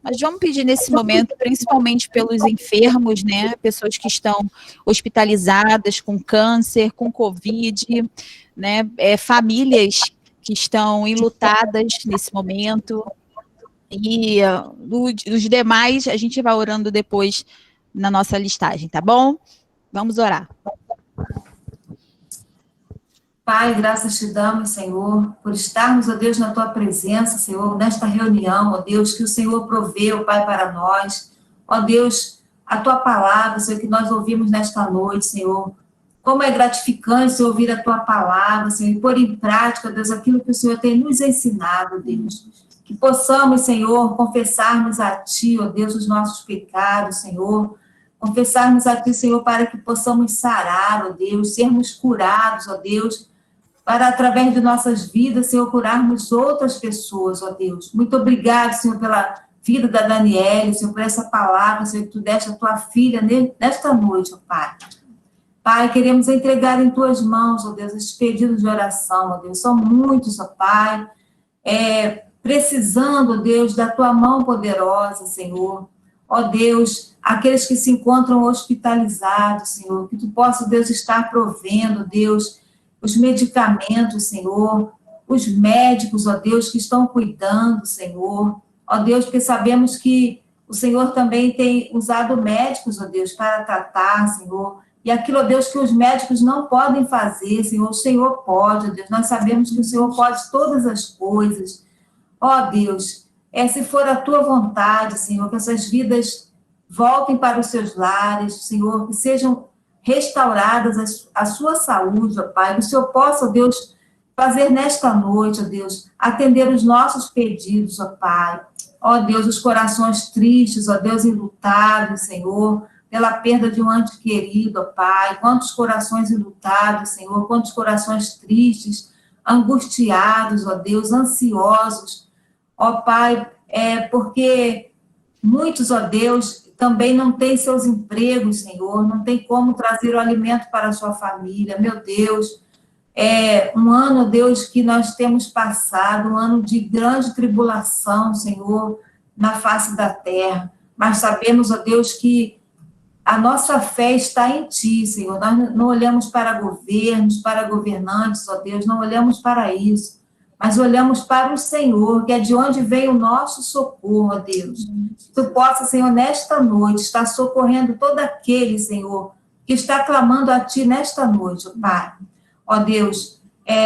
Mas vamos pedir nesse momento, principalmente pelos enfermos, né? Pessoas que estão hospitalizadas com câncer, com Covid, né? Famílias que estão enlutadas nesse momento. E os demais a gente vai orando depois na nossa listagem, tá bom? Vamos orar. Pai, graças te damos, Senhor, por estarmos, ó Deus, na tua presença, Senhor, nesta reunião, ó Deus, que o Senhor proveu, Pai, para nós. Ó Deus, a tua palavra, Senhor, que nós ouvimos nesta noite, Senhor. Como é gratificante, Senhor, ouvir a tua palavra, Senhor, e pôr em prática, Deus, aquilo que o Senhor tem nos ensinado, Deus. Que possamos, Senhor, confessarmos a ti, ó Deus, os nossos pecados, Senhor. Confessarmos a ti, Senhor, para que possamos sarar, ó Deus, sermos curados, ó Deus, para, através de nossas vidas, Senhor, curarmos outras pessoas, ó Deus. Muito obrigado, Senhor, pela vida da Daniela, Senhor, por essa palavra, Senhor, que tu deste a tua filha nesta noite, ó Pai. Pai, queremos entregar em tuas mãos, ó Deus, esses pedidos de oração, ó Deus. São muitos, ó Pai, precisando, ó Deus, da tua mão poderosa, Senhor. Ó Deus, aqueles que se encontram hospitalizados, Senhor, que tu possa, Deus, estar provendo, Deus, os medicamentos, Senhor, os médicos, ó Deus, que estão cuidando, Senhor, ó Deus, porque sabemos que o Senhor também tem usado médicos, ó Deus, para tratar, Senhor, e aquilo, ó Deus, que os médicos não podem fazer, Senhor, o Senhor pode, ó Deus, nós sabemos que o Senhor pode todas as coisas, Ó Deus, se for a tua vontade, Senhor, que essas vidas voltem para os seus lares, Senhor, que sejam restauradas a sua saúde, ó Pai, que o Senhor possa, ó Deus, fazer nesta noite, ó Deus, atender os nossos pedidos, ó Pai. Ó Deus, os corações tristes, ó Deus, enlutados, Senhor, pela perda de um ente querido, ó Pai. Quantos corações enlutados, Senhor, quantos corações tristes, angustiados, ó Deus, ansiosos, ó Pai, porque muitos, ó Deus, também não têm seus empregos, Senhor, não tem como trazer o alimento para a sua família, meu Deus. Um ano, Deus, que nós temos passado, um ano de grande tribulação, Senhor, na face da terra, mas sabemos, ó Deus, que a nossa fé está em Ti, Senhor. Nós não olhamos para governos, para governantes, ó Deus, não olhamos para isso, mas olhamos para o Senhor, que é de onde vem o nosso socorro, ó Deus. Que Tu possa, Senhor, nesta noite, estar socorrendo todo aquele, Senhor, que está clamando a Ti nesta noite, ó Pai. Ó Deus,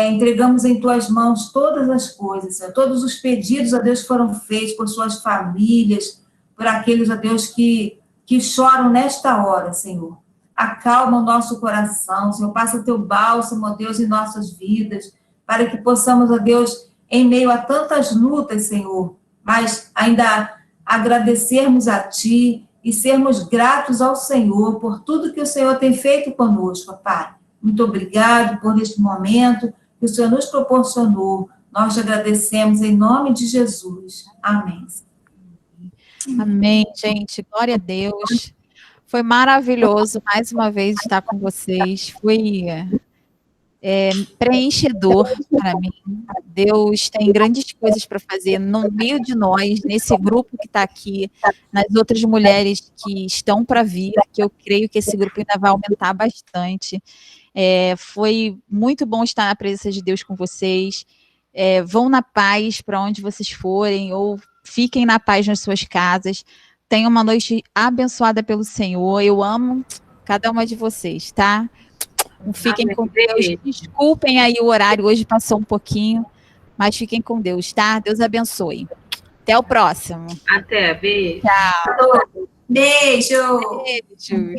entregamos em Tuas mãos todas as coisas, Senhor, todos os pedidos, ó Deus, foram feitos por suas famílias, por aqueles, ó Deus, que choram nesta hora, Senhor. Acalma o nosso coração, Senhor, passa Teu bálsamo, ó Deus, em nossas vidas, para que possamos, ó Deus, em meio a tantas lutas, Senhor, mas ainda agradecermos a Ti e sermos gratos ao Senhor por tudo que o Senhor tem feito conosco, Pai. Muito obrigado por este momento que o Senhor nos proporcionou. Nós te agradecemos em nome de Jesus. Amém. Amém, gente. Glória a Deus. Foi maravilhoso, mais uma vez, estar com vocês. Foi preenchedor para mim. Deus tem grandes coisas para fazer no meio de nós, nesse grupo que está aqui, nas outras mulheres que estão para vir, que eu creio que esse grupo ainda vai aumentar bastante. Foi muito bom estar na presença de Deus com vocês. Vão na paz para onde vocês forem, ou fiquem na paz nas suas casas. Tenham uma noite abençoada pelo Senhor. Eu amo cada uma de vocês, tá? Fiquem com Deus. Desculpem aí o horário, hoje passou um pouquinho, mas fiquem com Deus, tá? Deus abençoe. Até o próximo. Até, beijo. Tchau. Beijo. Beijo.